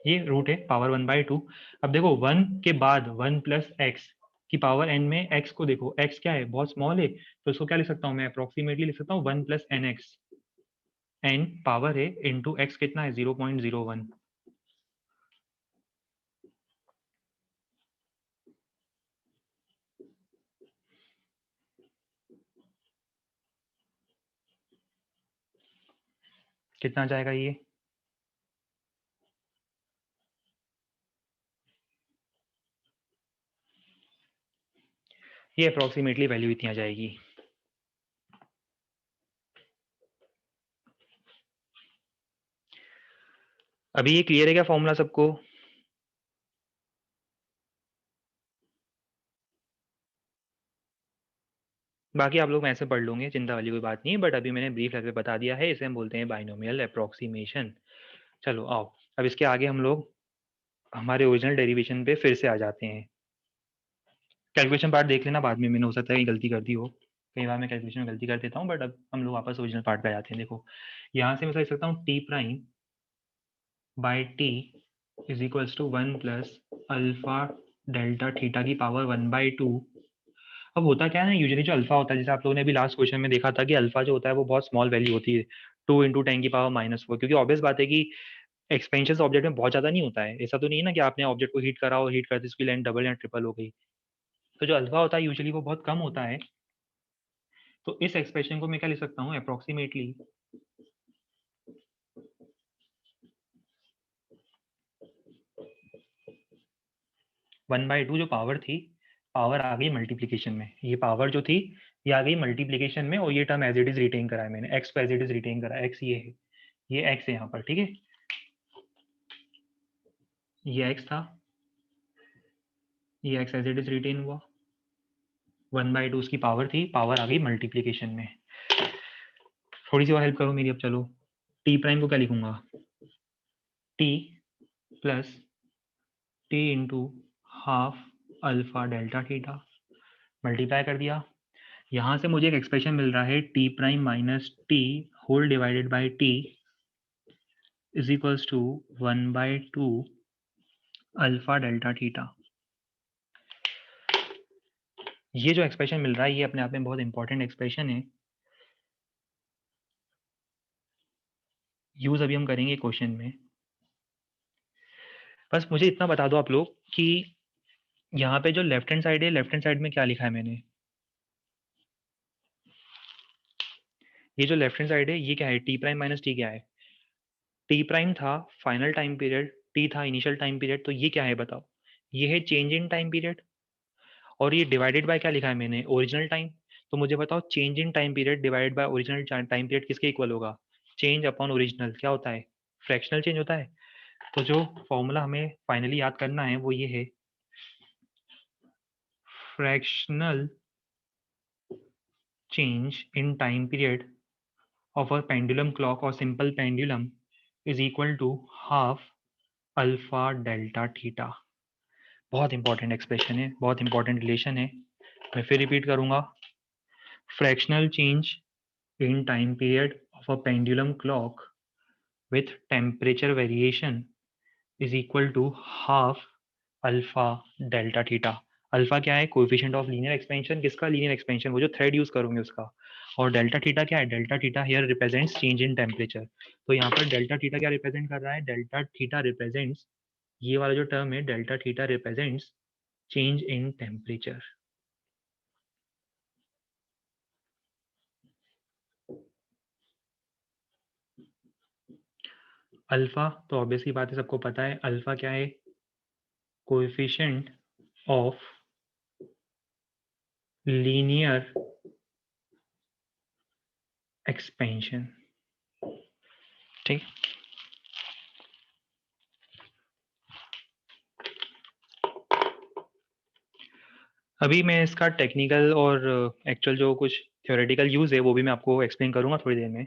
ये रूट है पावर 1/2। अब देखो 1 के बाद 1 प्लस एक्स की पावर n में x को देखो, x क्या है, बहुत स्मॉल है, तो इसको क्या लिख सकता हूँ मैं, अप्रोक्सीमेटली लिख सकता हूँ 1 plus n x, n power है इंटू x कितना है 0.01, कितना जाएगा ये अप्रोक्सीमेटली वैल्यू इतनी आ जाएगी। अभी ये क्लियर है क्या फॉर्मूला सबको? बाकी आप लोग ऐसे पढ़ लोगे, चिंता वाली कोई बात नहीं है, बट अभी मैंने ब्रीफ लेवल पे बता दिया है, इसे हम बोलते हैं बाइनोमियल अप्रोक्सीमेशन। चलो आओ, अब इसके आगे हम लोग हमारे ओरिजिनल डेरिवेशन पे फिर से आ जाते हैं। कैलकुलेशन पार्ट देख लेना बाद में, मैंने हो सकता है कहीं गलती कर दी हो, कई बार मैं कैलकुलेशन में गलती कर देता हूँ, बट अब हम लोग वापस ओरिजिनल पार्ट पे आ जाते हैं। देखो यहाँ से मैं समझ सकता हूँ T prime by T is equals to 1 plus alpha delta theta की पावर 1/2। अब होता क्या है ना, यूजुअली जो अल्फा होता है, जैसे आप लोगों ने अभी लास्ट क्वेश्चन में देखा था कि अल्फा जो होता है वो बहुत स्मॉल वैल्यू होती है, 2 × 10⁻⁴, क्योंकि ऑब्वियस बात है कि एक्सपेंशन ऑब्जेक्ट में बहुत ज्यादा नहीं होता है, ऐसा तो नहीं है ना कि आपने ऑब्जेक्ट को हीट करा और हीट करते उसकी लेंथ डबल या ट्रिपल हो गई, तो जो अल्फा होता है यूजुअली वो बहुत कम होता है। तो इस एक्सप्रेशन को मैं क्या लिख सकता हूँ, अप्रोक्सीमेटली 1/2 जो पावर थी, पावर आ गई मल्टीप्लीकेशन में, ये पावर जो थी ये आ गई मल्टीप्लीकेशन में, और ये term as it is written करा है मैंने, एक्स को एज इट इज रिटेन करा, एक्स ये है, ये एक्स है यहाँ पर, ठीक है, ये एक्स था, ये x as it is written हुआ, 1/2 उसकी पावर थी, पावर आ गई मल्टीप्लीकेशन में। थोड़ी सी और हेल्प करो मेरी अब, चलो टी प्राइम को क्या लिखूंगा, T plus T into half alpha delta theta, multiply कर दिया, यहाँ से मुझे एक एक्सप्रेशन मिल रहा है T prime minus T whole divided by T is equals to 1/2 alpha delta theta. ये जो एक्सप्रेशन मिल रहा है ये अपने आप में बहुत इंपॉर्टेंट एक्सप्रेशन है, यूज अभी हम करेंगे क्वेश्चन में। बस मुझे इतना बता दो आप लोग कि यहाँ पे जो लेफ्ट हैंड साइड है, लेफ्ट हैंड साइड में क्या लिखा है मैंने, ये जो लेफ्ट हैंड साइड है ये क्या है, टी प्राइम माइनस टी क्या है, टी प्राइम था फाइनल टाइम पीरियड, टी था इनिशियल टाइम पीरियड, तो ये क्या है बताओ, ये है चेंज इन टाइम पीरियड, और ये डिवाइडेड बाय क्या लिखा है मैंने, ओरिजिनल टाइम। तो मुझे बताओ change in time period divided by original time period किसके इक्वल होगा, चेंज अपॉन ओरिजिनल क्या होता है, फ्रैक्शनल चेंज होता है। तो जो फॉर्मूला हमें फाइनली याद करना है वो ये है, fractional change in time period of a pendulum clock or simple pendulum is equal to half alpha delta theta. बहुत इंपॉर्टेंट एक्सप्रेशन है, बहुत इंपॉर्टेंट रिलेशन है। मैं फिर रिपीट करूंगा, fractional change in time period of a pendulum clock with temperature variation is equal to half alpha delta theta. Alpha क्या है, coefficient of linear expansion, किसका, लीनियर एक्सपेंशन, वो जो थ्रेड यूज करूंगे उसका। और डेल्टा थीटा क्या है, delta theta here represents change in temperature. तो यहाँ पर डेल्टा थीटा क्या रिप्रेजेंट कर रहा है, डेल्टा थीटा रिप्रेजेंट्स, ये वाला जो टर्म है delta theta represents change in temperature. Alpha तो ऑब्वियसली बात है, सबको पता है अल्फा क्या है, कोएफिशिएंट ऑफ लीनियर एक्सपेंशन। ठीक, अभी मैं इसका टेक्निकल और एक्चुअल जो कुछ थ्योरेटिकल यूज है वो भी मैं आपको एक्सप्लेन करूंगा थोड़ी देर में।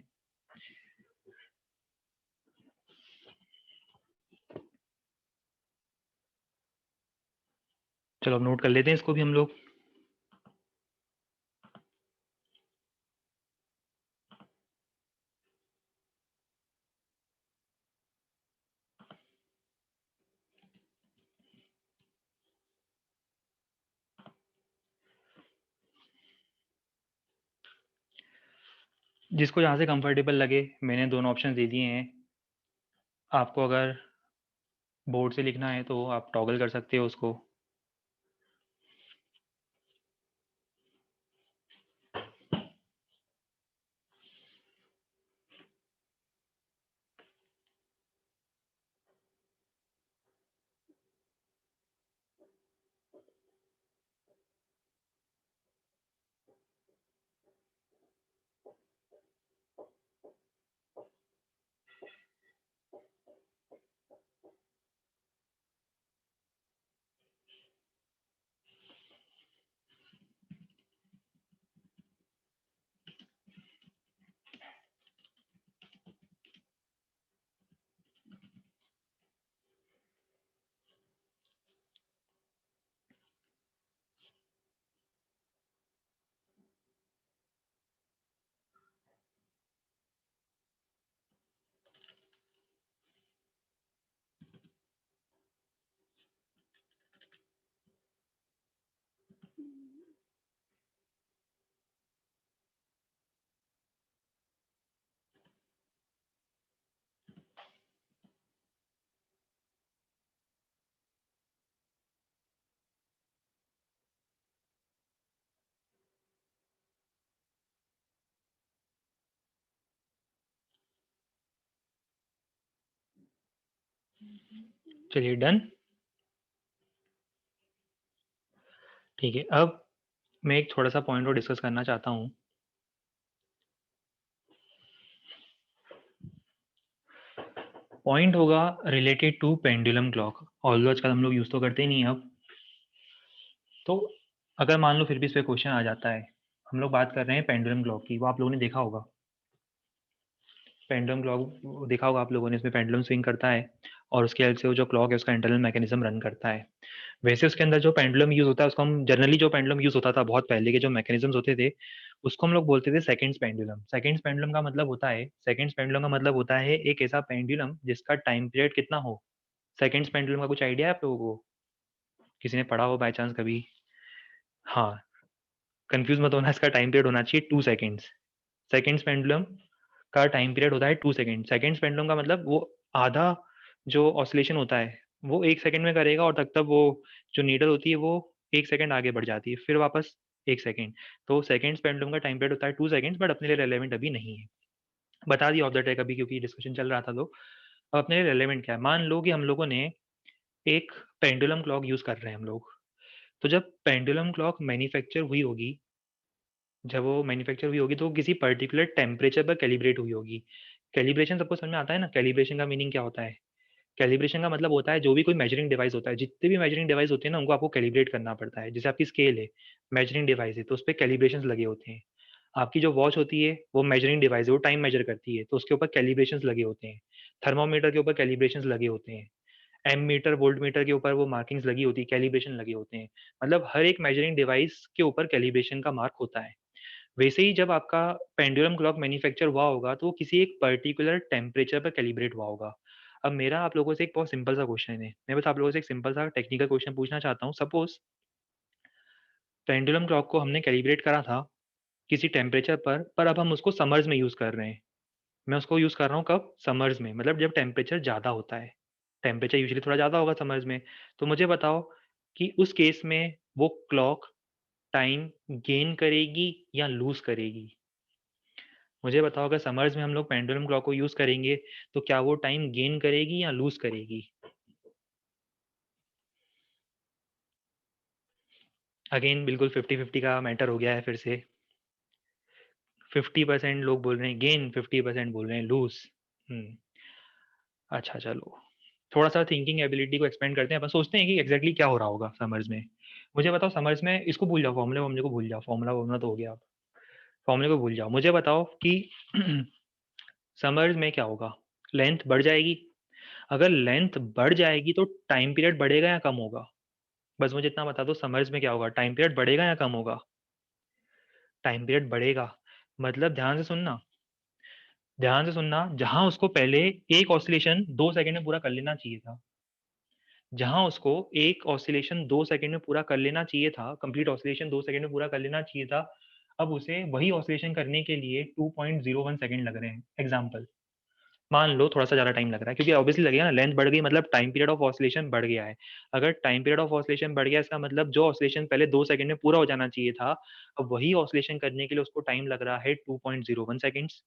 चलो अब नोट कर लेते हैं इसको भी हम लोग। जिसको जहाँ से कंफर्टेबल लगे, मैंने दोनों ऑप्शन दे दिए हैं। आपको अगर बोर्ड से लिखना है तो आप टॉगल कर सकते हो उसको। चलिए डन। ठीक है, अब मैं एक थोड़ा सा पॉइंट और डिस्कस करना चाहता हूँ। पॉइंट होगा related to pendulum clock, although आजकल हम लोग यूज तो करते नहीं अब। तो अगर मान लो फिर भी इस पे क्वेश्चन आ जाता है, हम लोग बात कर रहे हैं पेंडुलम क्लॉक की, वो आप लोगों ने देखा होगा। पेंडुलम क्लॉक देखा होगा आप लोगों ने, इसमें पेंडुलम स्विंग करता है और उसके हेल्प से वो जो क्लॉक है उसका इंटरनल मैकेनिज्म रन करता है। वैसे उसके अंदर जो पेंडुलम यूज होता है उसको हम जनरली, जो पेंडुलम यूज होता था बहुत पहले के जो मैकेनिज्म्स होते थे उसको हम लोग बोलते थे सेकंड्स पेंडुलम। सेकंड्स पेंडुलम का मतलब होता है, सेकंड्स पेंडुलम का मतलब होता है एक ऐसा पेंडुलम जिसका टाइम पीरियड कितना हो। सेकंड्स पेंडुलम का कुछ आइडिया है आप लोगों को, किसी ने पढ़ा हो बाय चांस कभी? हाँ, कंफ्यूज मत होना, इसका टाइम पीरियड होना चाहिए 2 सेकेंड्स। सेकंड्स पेंडुलम का टाइम पीरियड होता है 2 सेकेंड। सेकंड्स पेंडुलम का मतलब वो आधा जो ऑसिलेशन होता है वो 1 सेकेंड में करेगा और तब तक वो जो नीडल होती है वो 1 सेकेंड आगे बढ़ जाती है, फिर वापस 1 सेकेंड। तो सेकंड्स पेंडुलम का टाइम पीरियड होता है 2 सेकेंड्स, बट अपने लिए रेलेवेंट अभी नहीं है। बता दिया ऑफ द ट्रैक अभी क्योंकि डिस्कशन चल रहा था। तो अब अपने लिए रेलेवेंट क्या है, मान लो कि हम लोगों ने एक पेंडुलम क्लॉक यूज कर रहे हैं हम लोग। तो जब पेंडुलम क्लॉक मैन्युफैक्चर हुई होगी, जब वो मैन्युफैक्चर हुई होगी तो वो किसी पर्टिकुलर टेम्परेचर पर कैलिब्रेट हुई होगी। कैलिब्रेशन सबको समझ में आता है ना? कैलिब्रेशन का मीनिंग क्या होता है? कैलिब्रेशन का मतलब होता है जो भी कोई मेजरिंग डिवाइस होता है, जितने भी मेजरिंग डिवाइस होते हैं ना, उनको आपको कैलिब्रेट करना पड़ता है। जैसे आपकी स्केल है, मेजरिंग डिवाइस है, तो उसपे कैलिब्रेशंस लगे होते हैं। आपकी जो वॉच होती है, वो मेजरिंग डिवाइस है, वो टाइम मेजर करती है, तो उसके ऊपर कैलिब्रेशंस लगे होते हैं। थर्मामीटर के ऊपर कैलिब्रेशंस लगे होते हैं। एमीटर, वोल्टमीटर के ऊपर वो मार्किंग्स लगी होती है, कैलिब्रेशन लगे होते हैं। मतलब हर एक मेजरिंग डिवाइस के ऊपर कैलिब्रेशन का मार्क होता है। वैसे ही जब आपका पेंडुलम क्लॉक मैन्युफैक्चर हुआ होगा, तो वो किसी एक पर्टिकुलर टेम्परेचर पर कैलिब्रेट हुआ होगा। अब मेरा आप लोगों से एक बहुत सिंपल सा क्वेश्चन है। मैं बस आप लोगों से एक सिंपल सा टेक्निकल क्वेश्चन पूछना चाहता हूँ। सपोज़ पेंडुलम क्लॉक को हमने कैलिब्रेट करा था किसी टेम्परेचर पर अब हम उसको समर्स में यूज़ कर रहे हैं। मैं उसको यूज़ कर रहा हूँ कब? समर्स में, मतलब जब टेम्परेचर ज़्यादा होता है। टेम्परेचर यूजुअली थोड़ा ज़्यादा होगा समर्स में। तो मुझे बताओ कि उस केस में वो क्लॉक टाइम गेन करेगी या लूज़ करेगी? मुझे बताओ अगर समर्स में हम लोग पेंडुलम क्लॉक को यूज़ करेंगे, तो क्या वो टाइम गेन करेगी या लूज़ करेगी? अगेन बिल्कुल 50-50 का मैटर हो गया है फिर से। 50% लोग बोल रहे हैं गेन, 50% बोल रहे हैं लूज़। हुँ, अच्छा चलो। थोड़ा-सा थिंकिंग एबिलिटी को एक्सपेंड करते हैं, अपन सोचते हैं कि एग्ज़ैक्टली क्या हो रहा होगा समर्स में। मुझे बताओ समर्स में इसको भूल जाओ, फ़ॉर्मूले-वॉर्मूले को भूल जाओ, फ़ॉर्मूला-वॉर्मूला तो हो गया अब। फ़ॉर्मूले को भूल जाओ। मुझे बताओ कि समर्स में क्या होगा? लेंथ बढ़ जाएगी? अगर लेंथ बढ़ जाएगी तो टाइम पीरियड बढ़ेगा या कम होगा? बस मुझे इतना बता दो समर्स में क्या होगा? टाइम पीरियड बढ़ेगा या कम होगा? टाइम पीरियड बढ़ेगा। मतलब ध्यान से सुनना, जहाँ उसको पहले एक ऑसिलेशन 2 सेकंड में पूरा कर लेना चाहिए था, जहाँ उसको एक ऑसिलेशन 2 सेकंड में पूरा कर लेना चाहिए था, कंप्लीट ऑसिलेशन 2 सेकंड में पूरा कर लेना चाहिए था, अब उसे वही ऑसिलेशन करने के लिए 2.01 सेकंड लग रहे हैं। एग्ज़ाम्पल, मान लो थोड़ा-सा ज़्यादा टाइम लग रहा है क्योंकि ऑब्वियसली लगेगा ना, लेंथ बढ़ गई मतलब टाइम पीरियड ऑफ ऑसिलेशन बढ़ गया है। अगर टाइम पीरियड ऑफ ऑसिलेशन बढ़ गया इसका मतलब जो ऑसिलेशन पहले 2 सेकंड में पूरा हो जाना चाहिए था, अब वही ऑसिलेशन करने के लिए उसको टाइम लग रहा है 2.01 सेकंड्स।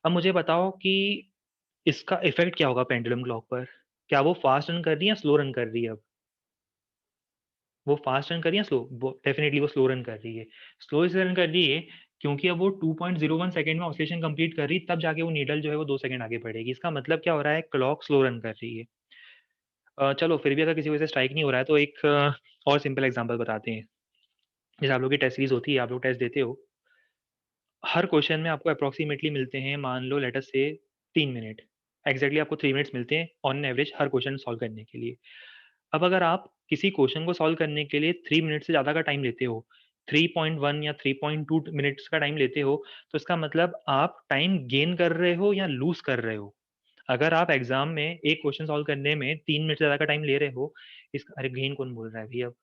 अब मुझे बताओ कि इसका इफ़ेक्ट क्या होगा पेंडुलम क्लॉक पर? क्या वो फ़ास्ट रन कर रही है या स्लो रन कर रही है अब? वो फ़ास्ट रन कर रही है या स्लो? वो डेफ़िनिटली वो स्लो रन कर रही है। स्लो इसलिए रन कर रही है क्योंकि अब वो 2.01 सेकंड में ऑसिलेशन कंप्लीट कर रही है, तब जाके वो नीडल जो है वो 2 सेकंड आगे बढ़ेगी। इसका मतलब क्या हो रहा है? क्लॉक स्लो रन कर रही है। चलो फिर भी अगर किसी वजह से स्ट्राइक नहीं हो रहा है तो एक और सिंपल एग्ज़ाम्पल बताते हैं। जैसे आप लोगों की टेस्ट सीरीज़ होती है, आप लोग टेस्ट देते हो, हर क्वेश्चन में आपको अप्रॉक्सिमेटली मिलते हैं मान लो लेट अस से 3 मिनट। एक्ज़ैक्टली आपको 3 मिनट्स मिलते हैं on an average her question solve करने के लिए। अब अगर आप किसी क्वेश्चन को सॉल्व करने के लिए 3 मिनट से ज़्यादा का टाइम लेते हो, 3.1 या 3.2 मिनट्स का टाइम लेते हो, तो इसका मतलब आप टाइम गेन कर रहे हो या लूज़ कर रहे हो। अगर आप एग्ज़ाम में एक क्वेश्चन सॉल्व करने में 3 मिनट से ज़्यादा का टाइम ले रहे हो, इस अरे गेन कौन बोल रहा है भई अब?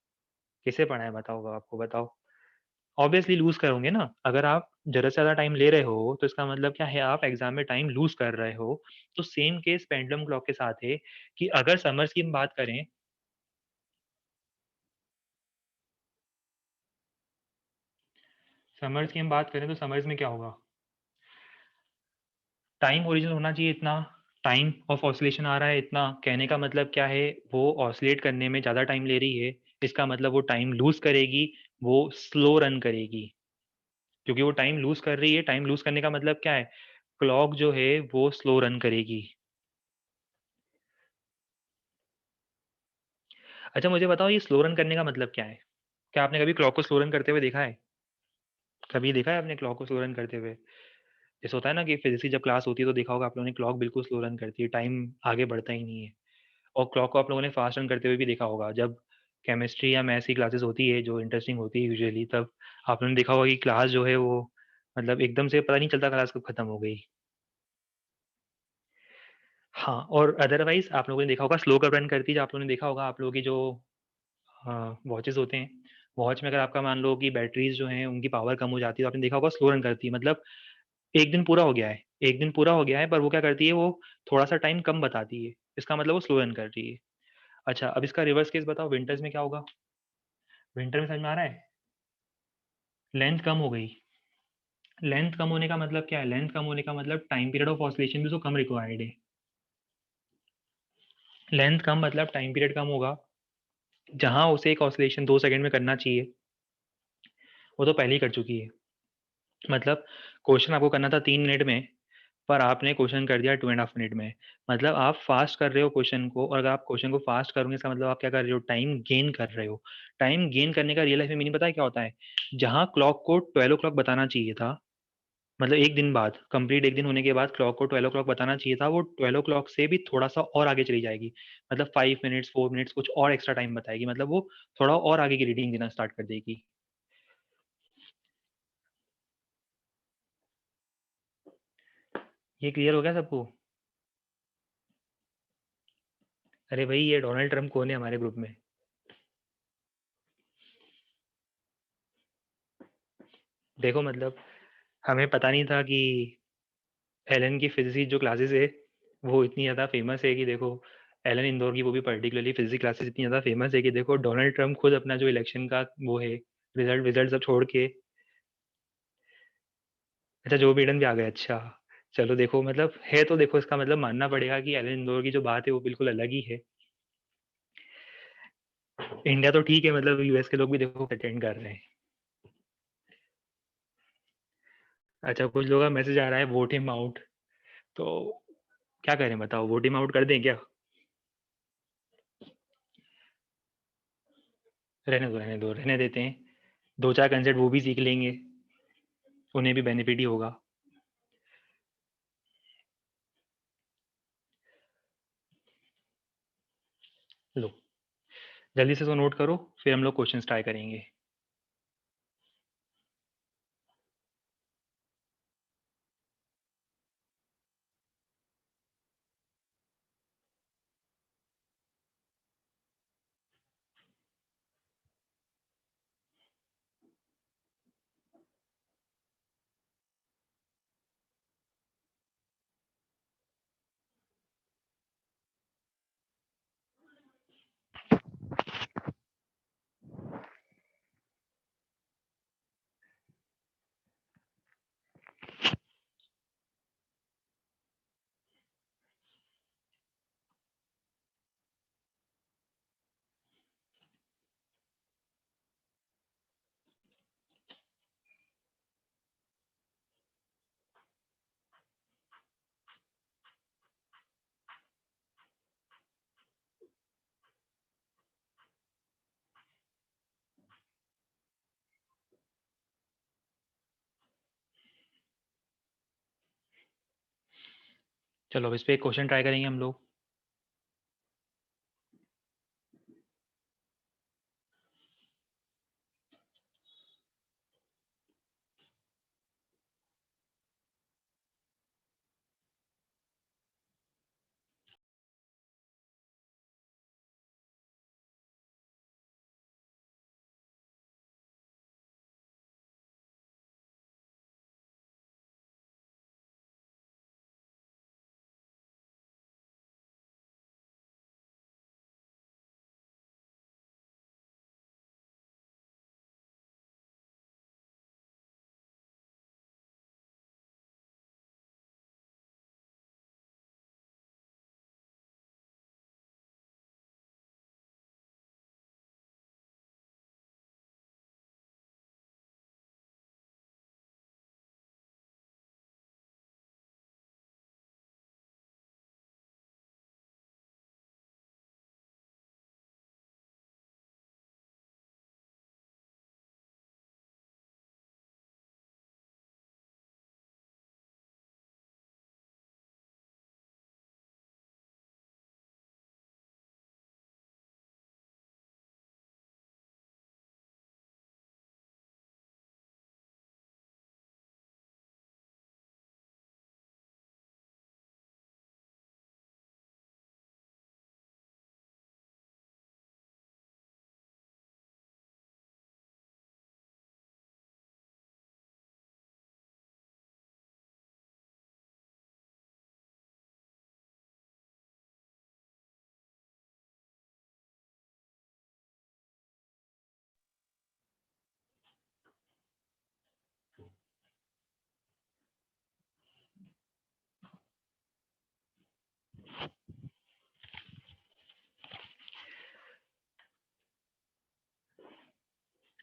किसे पढ़ा है बताओ आपको बताओ? ऑब्वियसली लूज़ करोगे ना, अगर आप ज़रूरत से ज़्यादा टाइम ले रहे हो, तो इसका मतलब क्या है आप एग्ज़ाम में टाइम लूज़ कर रहे हो। तो सेम केस पेंडुलम क्लॉक के साथ है कि अगर समर्स की हम बात करें समर्स की हम बात करें तो समर्स में क्या होगा? टाइम ओरिजिनल होना चाहिए इतना, टाइम ऑफ ऑसिलेशन आ रहा है इतना, कहने का मतलब क्या है, वो ऑसिलेट करने में ज़्यादा टाइम ले रही है, इसका मतलब वो टाइम लूज़ करेगी, वो स्लो रन करेगी। क्योंकि वो टाइम लूज़ कर रही है, टाइम लूज़ करने का मतलब क्या है, क्लॉक जो है वो स्लो रन करेगी। अच्छा मुझे बताओ ये स्लो रन करने का मतलब क्या है? क्या आपने कभी क्लॉक को स्लो रन करते हुए देखा है? कभी देखा है आपने क्लॉक को स्लो रन करते हुए? जैसे होता है ना कि फिज़िक्स की जब क्लास होती है तो देखा होगा आप लोगों ने क्लॉक बिल्कुल स्लो रन करती है, टाइम आगे बढ़ता ही नहीं है। और क्लॉक को आप लोगों ने फ़ास्ट रन करते हुए भी देखा होगा। जब केमिस्ट्री या मैथ्स की क्लासेस होती है जो इंटरेस्टिंग होती है यूजुअली तब आप लोगों ने देखा होगा कि क्लास जो है वो मतलब एकदम से पता नहीं चलता क्लास कब खत्म हो गई। हाँ, और अदरवाइज़ आप लोगों ने देखा होगा स्लो कब रन करती है, आप लोगों ने देखा होगा आप लोगों की जो वॉचेज़ होते हैं, वॉच में अगर आपका मान लो कि बैटरीज़ जो हैं उनकी पावर कम हो जाती है तो आपने देखा होगा स्लो रन करती है। मतलब 1 दिन पूरा हो गया है 1 दिन पूरा हो गया है पर वो क्या करती है वो थोड़ा-सा टाइम कम बताती है। इसका मतलब वो स्लो रन कर रही है। अच्छा अब इसका रिवर्स केस बताओ विंटर्स में क्या होगा? विंटर में समझ में आ रहा है? लेंथ कम हो गई। लेंथ कम होने का मतलब क्या है? लेंथ कम होने का मतलब टाइम पीरियड ऑफ ऑसिलेशन भी तो कम रिक्वायर्ड है। लेंथ कम मतलब टाइम पीरियड कम होगा, जहाँ उसे एक ऑसिलेशन 2 सेकंड में करना चाहिए, वो तो पहले ही कर चुकी है। मतलब क्वेश्चन आपको करना था 3 मिनट में, पर आपने क्वेश्चन कर दिया 2 एंड हाफ मिनट में। मतलब आप फास्ट कर रहे हो क्वेश्चन को, और अगर आप क्वेश्चन को फास्ट करोगे इसका मतलब आप क्या कर रहे हो, टाइम गेन कर रहे हो। टाइम गेन करने का रियल लाइफ में मीनिंग पता है क्या होता है? जहाँ क्लॉक को 12 ओ क्लॉक बताना चाहिए था, मतलब एक दिन बाद, कंप्लीट एक दिन होने के बाद क्लॉक को 12 ओ क्लॉक बताना चाहिए था, वो 12 ओ क्लॉक से भी थोड़ा सा और आगे चली जाएगी। मतलब 5 मिनट्स 4 मिनट्स कुछ और एक्स्ट्रा टाइम बताएगी, मतलब वो थोड़ा और आगे की रीडिंग देना स्टार्ट कर देगी। ये क्लियर हो गया सबको? अरे भाई, ये डोनाल्ड ट्रम्प कौन है हमारे ग्रुप में? देखो मतलब हमें पता नहीं था कि एलन की फिजिक्स जो क्लासेस है वो इतनी ज़्यादा फेमस है कि देखो, एलन इंदौर की वो भी पर्टिकुलरली फिजिक्स क्लासेस इतनी ज़्यादा फेमस है कि देखो डोनाल्ड ट्रम्प खुद अपना जो इलेक्शन का वो है, रिजल्ट विजल्ट सब छोड़ के। अच्छा, जो बिडेन भी आ गए, अच्छा। चलो देखो, मतलब है तो देखो, इसका मतलब मानना पड़ेगा कि एलन इंदौर की जो बात है वो बिल्कुल अलग ही है। इंडिया तो ठीक है, मतलब यूएस के लोग भी देखो अटेंड कर रहे हैं। अच्छा, कुछ लोगों का मैसेज आ रहा है वोट हिम आउट, तो क्या करें बताओ, वोट हिम आउट कर दें क्या? रहने दो रहने दो, रहने देते हैं। दो चार कंसेप्ट वो भी सीख लेंगे, उन्हें भी बेनिफिट ही होगा। लो, जल्दी से तो नोट करो, फिर हम लोग क्वेश्चन ट्राई करेंगे। चलो अब इस पे एक क्वेश्चन ट्राई करेंगे हम लोग।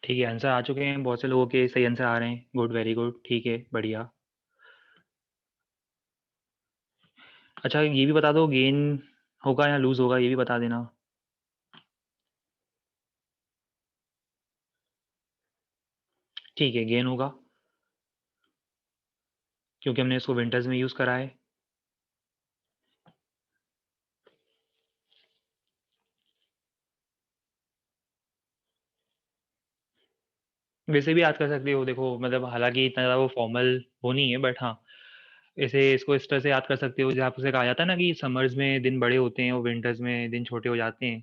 ठीक है, आंसर आ चुके हैं, बहुत से लोगों के सही आंसर आ रहे हैं। गुड, वेरी गुड, ठीक है, बढ़िया। अच्छा, ये भी बता दो, गेन होगा या लूज होगा, ये भी बता देना। ठीक है, गेन होगा, क्योंकि हमने इसको विंटर्स में यूज करा है। वैसे भी याद कर सकते हो, देखो मतलब हालांकि इतना ज़्यादा वो फॉर्मल वो नहीं है, बट हाँ, ऐसे इसको इस तरह से याद कर सकते हो, जैसे आपसे कहा जाता है ना कि समर्स में दिन बड़े होते हैं और विंटर्स में दिन छोटे हो जाते हैं।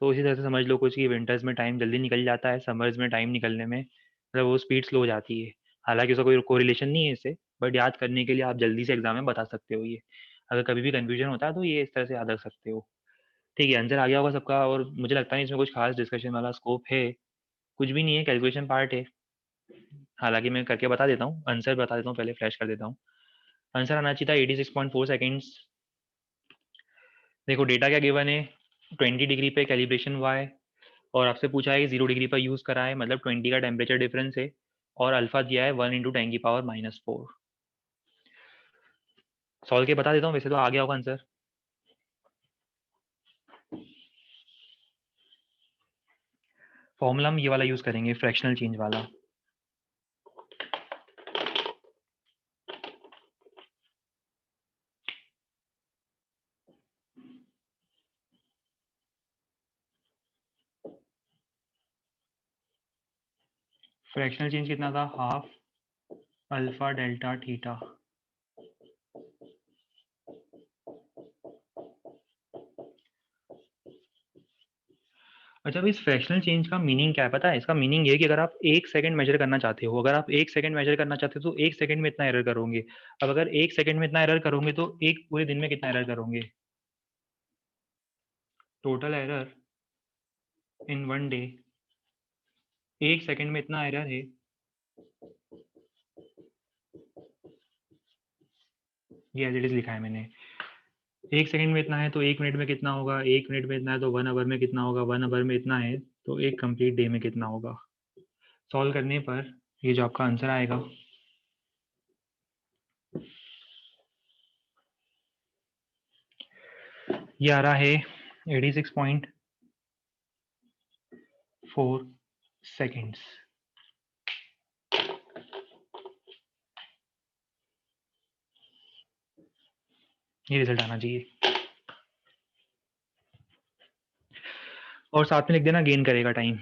तो उसी तरह से समझ लो कुछ कि विंटर्स में टाइम जल्दी निकल जाता है, समर्स में टाइम निकलने में मतलब वो स्पीड स्लो हो जाती है। हालांकि उसका कोई कोरिलेशन नहीं है इससे, बट याद करने के लिए आप जल्दी से एग्जाम में बता सकते हो ये। अगर कभी भी कंफ्यूजन होता है तो ये इस तरह से याद रख सकते हो। ठीक है, आंसर आ गया होगा सबका, और मुझे लगता है इसमें कुछ खास डिस्कशन वाला स्कोप है कुछ भी नहीं है, कैलकुलेशन पार्ट है। हालांकि मैं करके बता देता हूँ, आंसर बता देता हूँ, पहले फ्लैश कर देता हूँ। आंसर आना चाहिए था 86.4 सेकेंड्स। देखो डेटा क्या गिवन है, 20 डिग्री पे कैलिब्रेशन हुआ है, और आपसे पूछा है कि 0 डिग्री पर यूज करा है, मतलब 20 का टेम्परेचर डिफरेंस है, और अल्फा दिया है 1 × 10⁻⁻⁴। सॉल्व के बता देता हूँ, वैसे तो आ गया होगा आंसर। फॉर्मूला हम ये वाला यूज करेंगे, फ्रैक्शनल चेंज वाला। फ्रैक्शनल चेंज कितना था, हाफ अल्फा डेल्टा थीटा। अच्छा, अब इस फ्रैक्शनल चेंज का मीनिंग क्या है पता है? इसका मीनिंग ये है कि अगर आप 1 सेकंड मेजर करना चाहते हो, अगर आप 1 सेकंड मेजर करना चाहते हो तो 1 सेकंड में इतना एरर करोगे। अब अगर 1 सेकंड में इतना एरर करोगे तो एक पूरे दिन में कितना एरर करोगे? Total error in 1 day, 1 second में इतना एरर है। ये एज इट इज लिखा है मैंने। 1 सेकंड में इतना है तो 1 मिनट में कितना होगा, 1 मिनट में इतना है तो 1 आवर में कितना होगा, 1 आवर में इतना है तो एक कंप्लीट डे में कितना होगा। सॉल्व करने पर ये जो आपका आंसर आएगा, ये आ रहा है 86.4 सेकेंड्स। ये रिजल्ट आना चाहिए, और साथ में लिख देना गेन करेगा टाइम।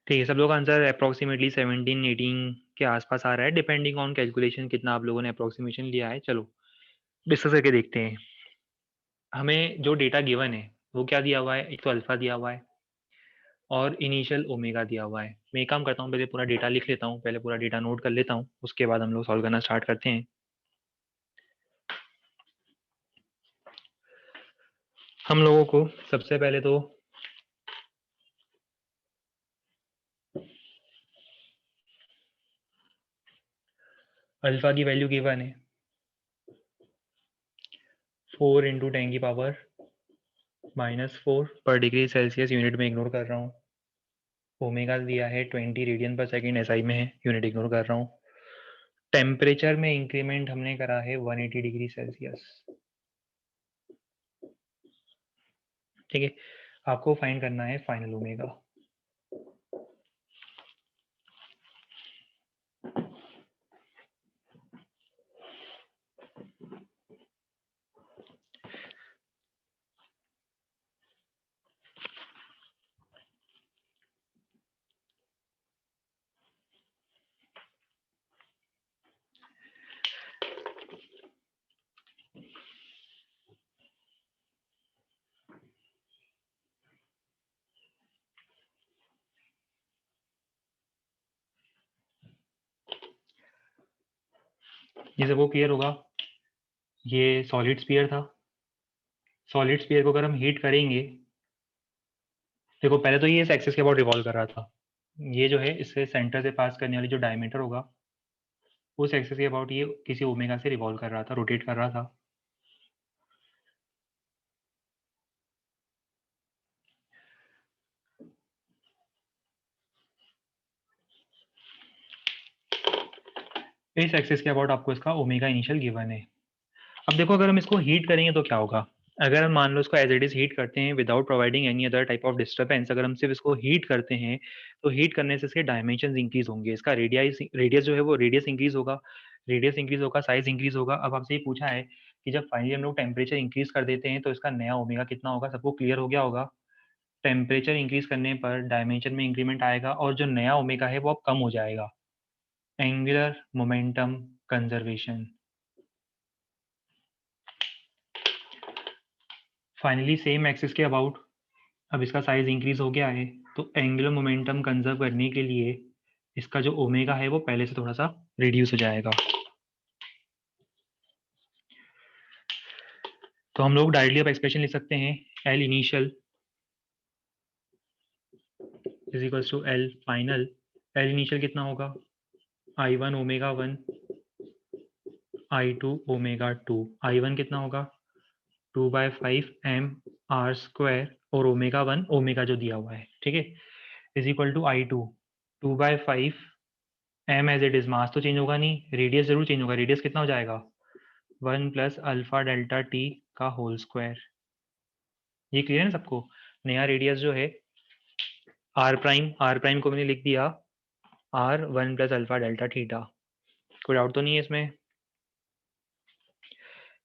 ठीक है, सब लोग का आंसर अप्रोक्सीमेटली 17-18 के आसपास आ रहा है, डिपेंडिंग ऑन कैलकुलेशन कितना आप लोगों ने अप्रोक्सीमेशन लिया है। चलो डिस्कस करके देखते हैं। हमें जो डेटा गिवन है वो क्या दिया हुआ है, एक तो अल्फा दिया हुआ है और इनिशियल ओमेगा दिया हुआ है। मैं एक काम करता हूँ, पहले पूरा डेटा लिख लेता हूँ, पहले पूरा डेटा नोट कर लेता हूँ, उसके बाद हम लोग सॉल्व करना स्टार्ट करते हैं। हम लोगों को सबसे पहले तो अल्फा की वैल्यू गिवन है 4 इंटू 10 की पावर -4 पर डिग्री सेल्सियस, यूनिट में इग्नोर कर रहा हूँ। ओमेगा दिया है 20 रेडियन पर सेकेंड, एसआई में है, यूनिट इग्नोर कर रहा हूँ। टेम्परेचर में इंक्रीमेंट हमने करा है 180 डिग्री सेल्सियस। ठीक है, आपको फाइंड करना है फाइनल ओमेगा। ये सबको क्लियर होगा। ये सॉलिड स्फीयर था। सॉलिड स्फीयर को अगर हम हीट करेंगे, देखो पहले तो ये इस एक्सिस के अबाउट रिवॉल्व कर रहा था। ये जो है इससे सेंटर से पास करने वाली जो डायमीटर होगा उस एक्सिस के अबाउट ये किसी ओमेगा से रिवॉल्व कर रहा था, रोटेट कर रहा था। इस एक्सिस के अबाउट आपको इसका ओमेगा इनिशियल गिवन है। अब देखो अगर हम इसको हीट करेंगे तो क्या होगा। अगर हम मान लो इसको एज इट इज हीट करते हैं without providing any other type of disturbance, अगर हम सिर्फ इसको हीट करते हैं तो हीट करने से इसके डायमेंशन इंक्रीज होंगे, इसका रेडियस जो है वो रेडियस इंक्रीज होगा, साइज इंक्रीज होगा। अब आपसे ये पूछा है कि जब फाइनली हम लोग टेम्परेचर इंक्रीज कर देते हैं तो इसका नया ओमेगा कितना होगा। सबको क्लियर हो गया होगा। टेम्परेचर इंक्रीज करने पर डायमेंशन में इंक्रीमेंट आएगा और जो नया ओमेगा है वो अब कम हो जाएगा। Angular momentum conservation. Finally same axis के अबाउट अब इसका साइज इंक्रीज हो गया है, तो एंगुलर मोमेंटम कंजर्व करने के लिए इसका जो ओमेगा है वो पहले से थोड़ा सा रिड्यूस हो जाएगा। तो हम लोग डायरेक्टली अब एक्सप्रेशन लिख सकते हैं, L initial is equals to L final. L initial कितना होगा, I1 omega 1, I2 omega 2। I1 कितना होगा 2/5 m r² और ओमेगा 1 ओमेगा जो दिया हुआ है, ठीक है, is equal to I2 2/5 m as it is. Mass तो चेंज होगा नहीं, रेडियस जरूर चेंज होगा। रेडियस कितना हो जाएगा 1 प्लस अल्फा डेल्टा टी का होल स्क्वायर। ये क्लियर है ना सबको। नया रेडियस जो है आर प्राइम को मैंने लिख दिया R1 plus alpha delta theta. कोई डाउट तो नहीं है इसमें।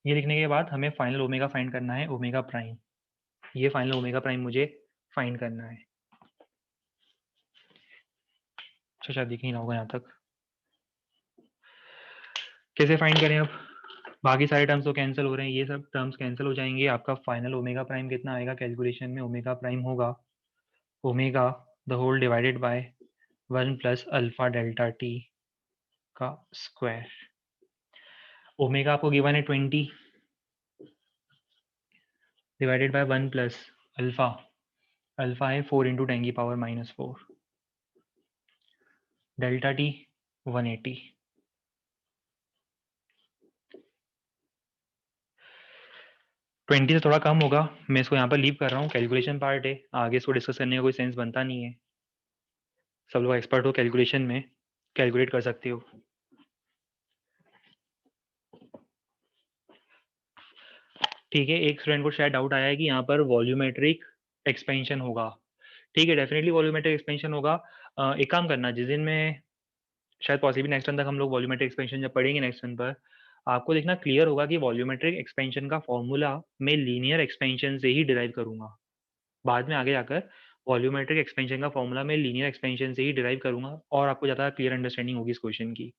ये लिखने के बाद हमें फाइनल ओमेगा फाइंड करना है, ओमेगा प्राइम। ये फाइनल ओमेगा प्राइम मुझे फाइंड करना है। अच्छा शायद दिख नहीं रहा होगा यहाँ तक। कैसे फाइंड करें अब, बाकी सारे टर्म्स तो कैंसिल हो रहे हैं, ये सब टर्म्स कैंसिल हो जाएंगे। आपका फाइनल ओमेगा प्राइम कितना आएगा कैलकुलेशन में, ओमेगा प्राइम होगा omega the whole divided by 1 plus alpha delta T का स्क्वायर। ओमेगा आपको गिवन है 20 divided by 1 plus alpha, alpha है 4 इंटू 10 की पावर -4, डेल्टा टी 180। 20 से थोड़ा कम होगा, मैं इसको यहाँ पर लीव कर रहा हूँ, कैलकुलेशन पार्ट है, आगे इसको डिस्कस करने का कोई सेंस बनता नहीं है। सब लोग एक्सपर्ट हो कैलकुलेशन में, कैलकुलेट कर सकते हो। ठीक है, एक स्टूडेंट को शायद डाउट आया है कि यहाँ पर वॉल्यूमेट्रिक एक्सपेंशन होगा। ठीक है, डेफिनेटली वॉल्यूमेट्रिक एक्सपेंशन होगा। एक काम करना, जिस दिन में शायद पॉसिबल नेक्स्ट टर्म तक हम लोग वॉल्यूमेट्रिक एक्सपेंशन जब पढ़ेंगे नेक्स्ट टर्म पर, आपको देखना क्लियर होगा कि वॉल्यूमेट्रिक एक्सपेंशन का फॉर्मूला मैं लीनियर एक्सपेंशन से ही डिराइव करूंगा। बाद में आगे जाकर वॉल्यूमेट्रिक एक्सपेंशन का फॉर्मूला मैं लीनियर एक्सपेंशन से ही डिराइव करूँगा और आपको ज़्यादा क्लियर अंडरस्टैंडिंग होगी इस क्वेश्चन की।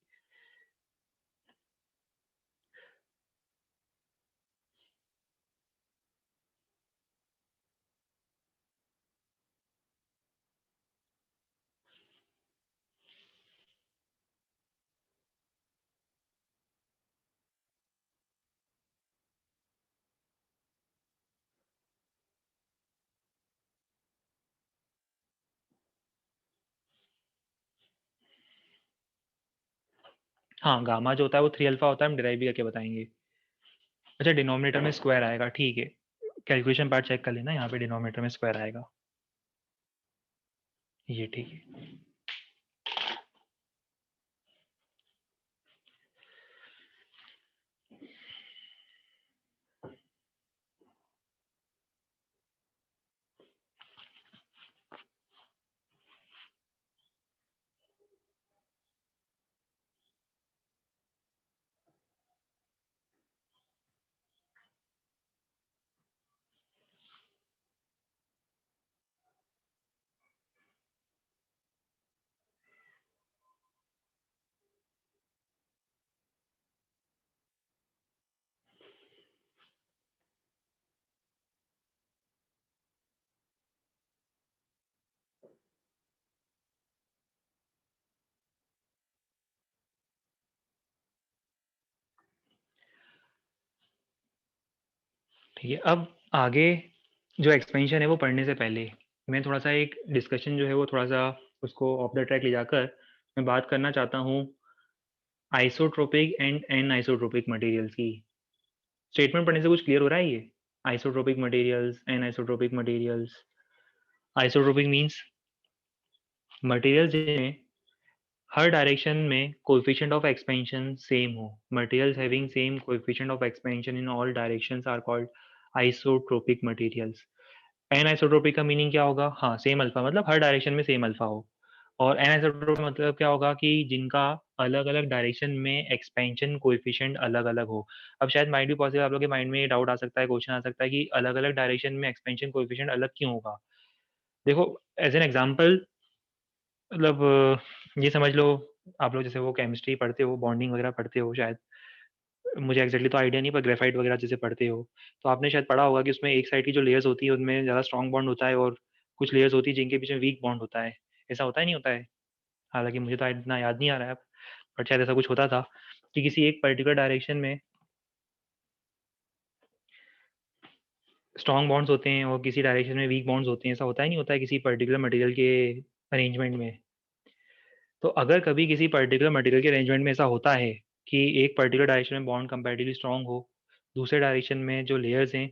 हाँ, गामा जो होता है वो 3 अल्फा होता है, हम डिराइव भी करके बताएँगे। अच्छा डिनोमिनेटर में स्क्वायर आएगा, ठीक है। कैलकुलेशन पार्ट चेक कर लेना, यहाँ पे डिनोमिनेटर में स्क्वायर आएगा। ये ठीक है। ठीक है, अब आगे जो एक्सपेंशन है वो पढ़ने से पहले मैं थोड़ा-सा एक डिस्कशन जो है वो थोड़ा-सा उसको ऑफ द ट्रैक ले जाकर मैं बात करना चाहता हूँ आइसोट्रोपिक एंड एनीसोट्रोपिक मटेरियल्स की। स्टेटमेंट पढ़ने से कुछ क्लियर हो रहा है ये? Isotropic materials, anisotropic materials. Isotropic means materials जिनमें हर डायरेक्शन में कोएफिशिएंट ऑफ एक्सपेंशन सेम हो। Materials having same coefficient of expansion in all directions are called isotropic materials. Anisotropic का मीनिंग क्या होगा? हाँ, सेम अल्फा मतलब हर डायरेक्शन में सेम अल्फा हो। और एनीसोट्रोपिक मतलब क्या होगा कि जिनका अलग-अलग डायरेक्शन में एक्सपेंशन कोएफिशिएंट अलग-अलग हो। अब शायद माइट बी पॉसिबल आप लोगों के माइंड में ये डाउट आ सकता है, क्वेश्चन आ सकता है कि अलग-अलग डायरेक्शन में एक्सपेंशन कोएफिशिएंट अलग क्यों होगा? देखो एज़ एन एग्ज़ाम्पल मतलब ये समझ लो आप लोग जैसे वो केमिस्ट्री पढ़ते हो, बॉन्डिंग वगैरह पढ़ते हो शायद, मुझे एक्ज़ैक्टली तो आइडिया नहीं पर ग्रेफ़ाइट वगैरह जैसे पढ़ते हो, तो आपने शायद पढ़ा होगा कि उसमें एक साइड की जो लेयर्स होती है उनमें ज़्यादा स्ट्रॉन्ग बॉन्ड होता है और कुछ लेयर्स होती है जिनके बीच में वीक बॉन्ड होता है। ऐसा होता है नहीं होता है? हालाँकि मुझे तो इतना याद नहीं आ रहा है अब, बट शायद ऐसा कुछ होता था कि किसी एक पर्टिकुलर डायरेक्शन में स्ट्रॉन्ग बॉन्ड्स होते हैं और किसी डायरेक्शन में वीक बॉन्ड्स होते हैं, ऐसा होता है नहीं होता है किसी पर्टिकुलर मटेरियल के अरेंजमेंट में? तो अगर कभी किसी पर्टिकुलर मटेरियल के अरेंजमेंट में ऐसा होता है कि एक पर्टिकुलर डायरेक्शन में बॉन्ड कंपैरेटिवली स्ट्रॉन्ग हो, दूसरे डायरेक्शन में जो लेयर्स हैं,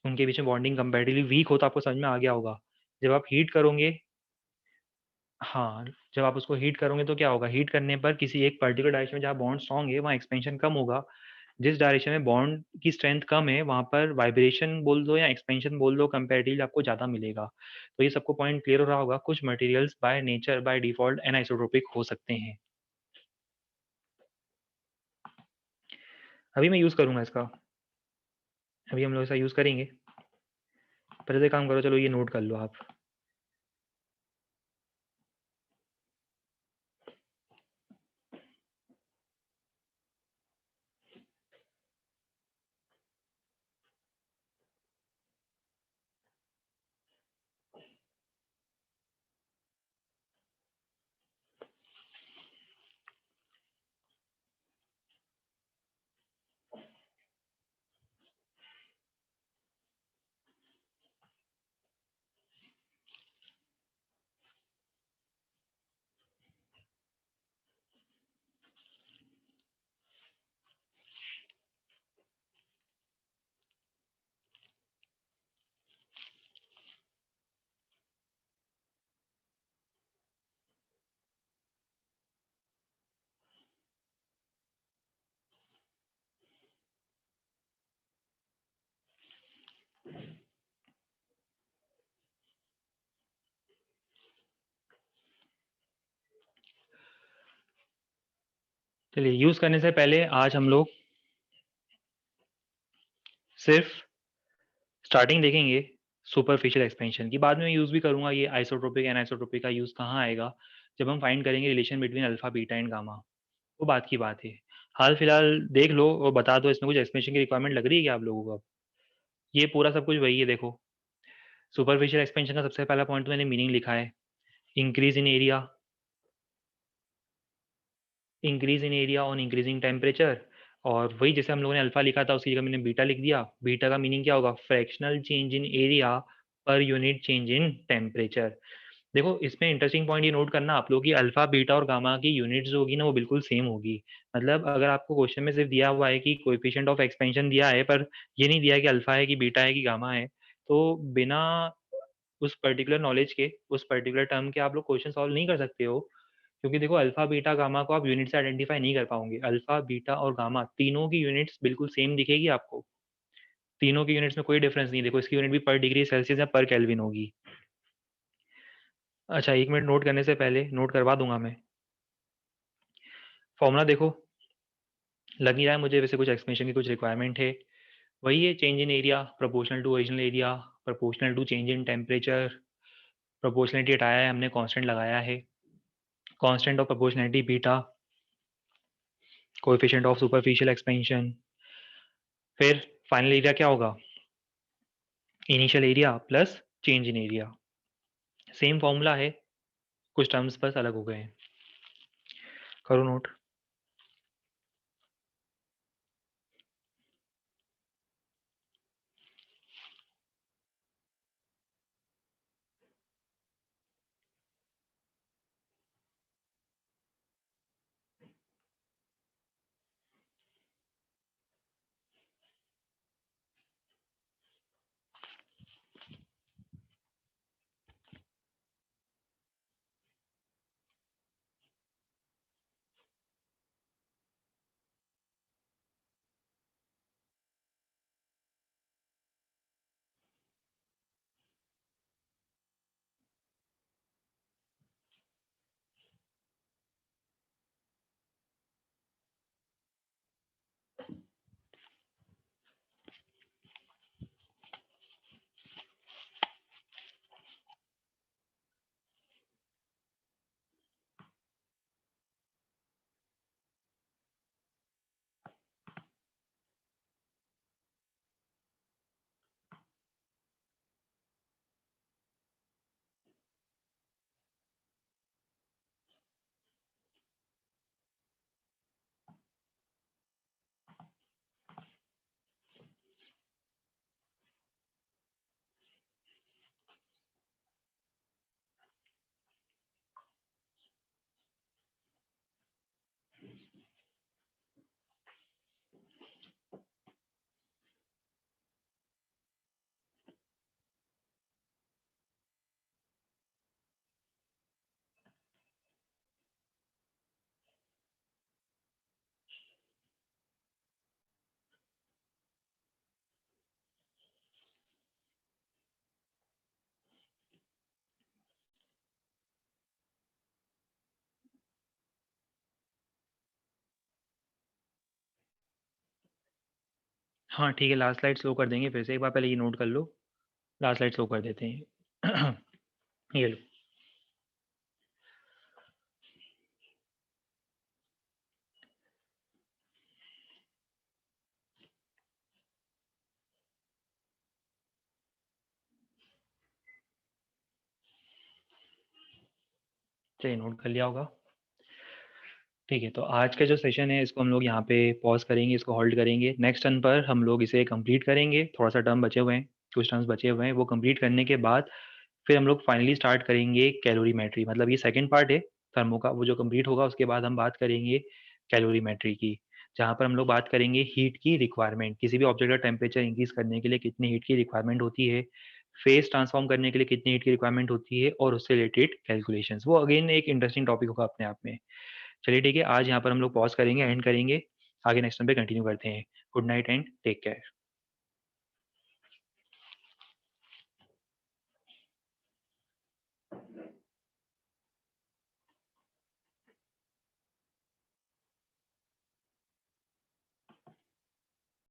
उनके बीच में बॉन्डिंग कंपैरेटिवली वीक हो तो आपको समझ में आ गया होगा। जब आप हीट करोगे हाँ, जब आप उसको हीट करोगे तो क्या होगा? हीट करने पर किसी एक पर्टिकुलर डायरेक्शन में जहाँ बॉन्ड स्ट्रॉन्ग है, वहाँ एक्सपेंशन कम होगा। जिस डायरेक्शन में बॉन्ड की स्ट्रेंथ कम है, वहाँ पर वाइब्रेशन बोल दो या एक्सपेंशन बोल दो कंपैरेटिवली आपको ज़्यादा मिलेगा। तो ये सबको पॉइंट क्लियर हो रहा होगा, कुछ materials by nature, by default anisotropic हो सकते हैं। अभी मैं यूज़ करूँगा इसका, अभी हम लोग इसका यूज़ करेंगे। पहले तो एक काम करो चलो ये नोट कर लो आप। चलिए यूज़ करने से पहले आज हम लोग सिर्फ़ स्टार्टिंग देखेंगे। सुपरफिशियल एक्सपेंशन की। बाद में यूज़ भी करूँगा ये आइसोट्रोपिक, एनिसोट्रोपिक का यूज़ कहाँ आएगा, जब हम फाइंड करेंगे relation between alpha, beta and gamma, वो बात की बात है। हाल-फिलहाल देख लो और बता दो इसमें कुछ एक्सपेंशन की रिक्वायरमेंट लग रही है क्या आप लोगों को अब? ये पूरा सब कुछ वही है देखो। सुपरफिशियल एक्सपेंशन का सबसे पहला पॉइंट तो मैंने मीनिंग लिखा है, increase in area, increase in area on increasing temperature, और वही जैसे हम लोगों ने अल्फा लिखा था उसकी जगह मैंने बीटा लिख दिया। बीटा का मीनिंग क्या होगा? Fractional change in area per unit change in temperature. देखो इसमें इंटरेस्टिंग पॉइंट ये नोट करना आप लोग की अल्फा, बीटा और गामा की यूनिट्स जो होगी ना वो बिल्कुल सेम होगी। मतलब अगर आपको क्वेश्चन में सिर्फ दिया हुआ है कि कोएफिशिएंट ऑफ एक्सपेंशन दिया है पर ये नहीं दिया है कि अल्फा है कि बीटा है कि गामा है, तो बिना उस पर्टिकुलर नॉलेज के, उस पर्टिकुलर टर्म के आप लोग क्वेश्चन सॉल्व नहीं कर सकते हो। क्योंकि देखो अल्फा, बीटा, गामा को आप यूनिट से आइडेंटिफाई नहीं कर पाओगे। अल्फा, बीटा और गामा तीनों की यूनिट्स बिल्कुल सेम दिखेगी आपको। तीनों की यूनिट्स में कोई डिफरेंस नहीं। देखो इसकी यूनिट भी पर डिग्री सेल्सियस या पर केल्विन होगी। अच्छा 1 मिनट नोट करने से पहले नोट करवा दूँगा मैं। फ़ॉर्मूला देखो, लग नहीं रहा है मुझे वैसे कुछ एक्सपेंशन की कुछ रिक्वायरमेंट है। वही है change in area proportional to original area, proportional to change in temperature. Proportionality हटाया है हमने, कांस्टेंट लगाया है। Constant of proportionality beta, coefficient of superficial expansion. फिर फाइनल एरिया क्या होगा? Initial area plus change in area. Same formula है, कुछ टर्म्स बस अलग हो गए हैं। करो नोट। हाँ ठीक है, लास्ट स्लाइड स्लो कर देंगे फिर से। एक बार पहले ये नोट कर लो, लास्ट स्लाइड स्लो कर देते हैं। ये लो। चलिए नोट कर लिया होगा। ठीक है, तो आज का जो सेशन है इसको हम लोग यहाँ पे पॉज़ करेंगे, इसको होल्ड करेंगे। नेक्स्ट टर्न पर हम लोग इसे कंप्लीट करेंगे। थोड़ा-सा टर्म बचे हुए हैं, कुछ टर्म्स बचे हुए हैं, वो कंप्लीट करने के बाद फिर हम लोग फाइनली स्टार्ट करेंगे कैलोरीमेट्री। मतलब ये सेकंड पार्ट है थर्मो का, वो जो कंप्लीट होगा उसके बाद हम बात करेंगे कैलोरीमेट्री की, जहाँ पर हम लोग बात करेंगे हीट की रिक्वायरमेंट। किसी भी ऑब्जेक्ट का टेम्परेचर इंक्रीज़ करने के लिए कितनी हीट की रिक्वायरमेंट होती है, फेज़ ट्रांसफॉर्म करने के लिए कितनी हीट की रिक्वायरमेंट होती है और उससे रिलेटेड कैलकुलेशंस। वो अगेन एक इंटरेस्टिंग टॉपिक होगा अपने आप में। चलिए ठीक है, आज यहाँ पर हम लोग पॉज़ करेंगे, एंड करेंगे। आगे नेक्स्ट टाइम पे कंटिन्यू करते हैं। Good night and take care.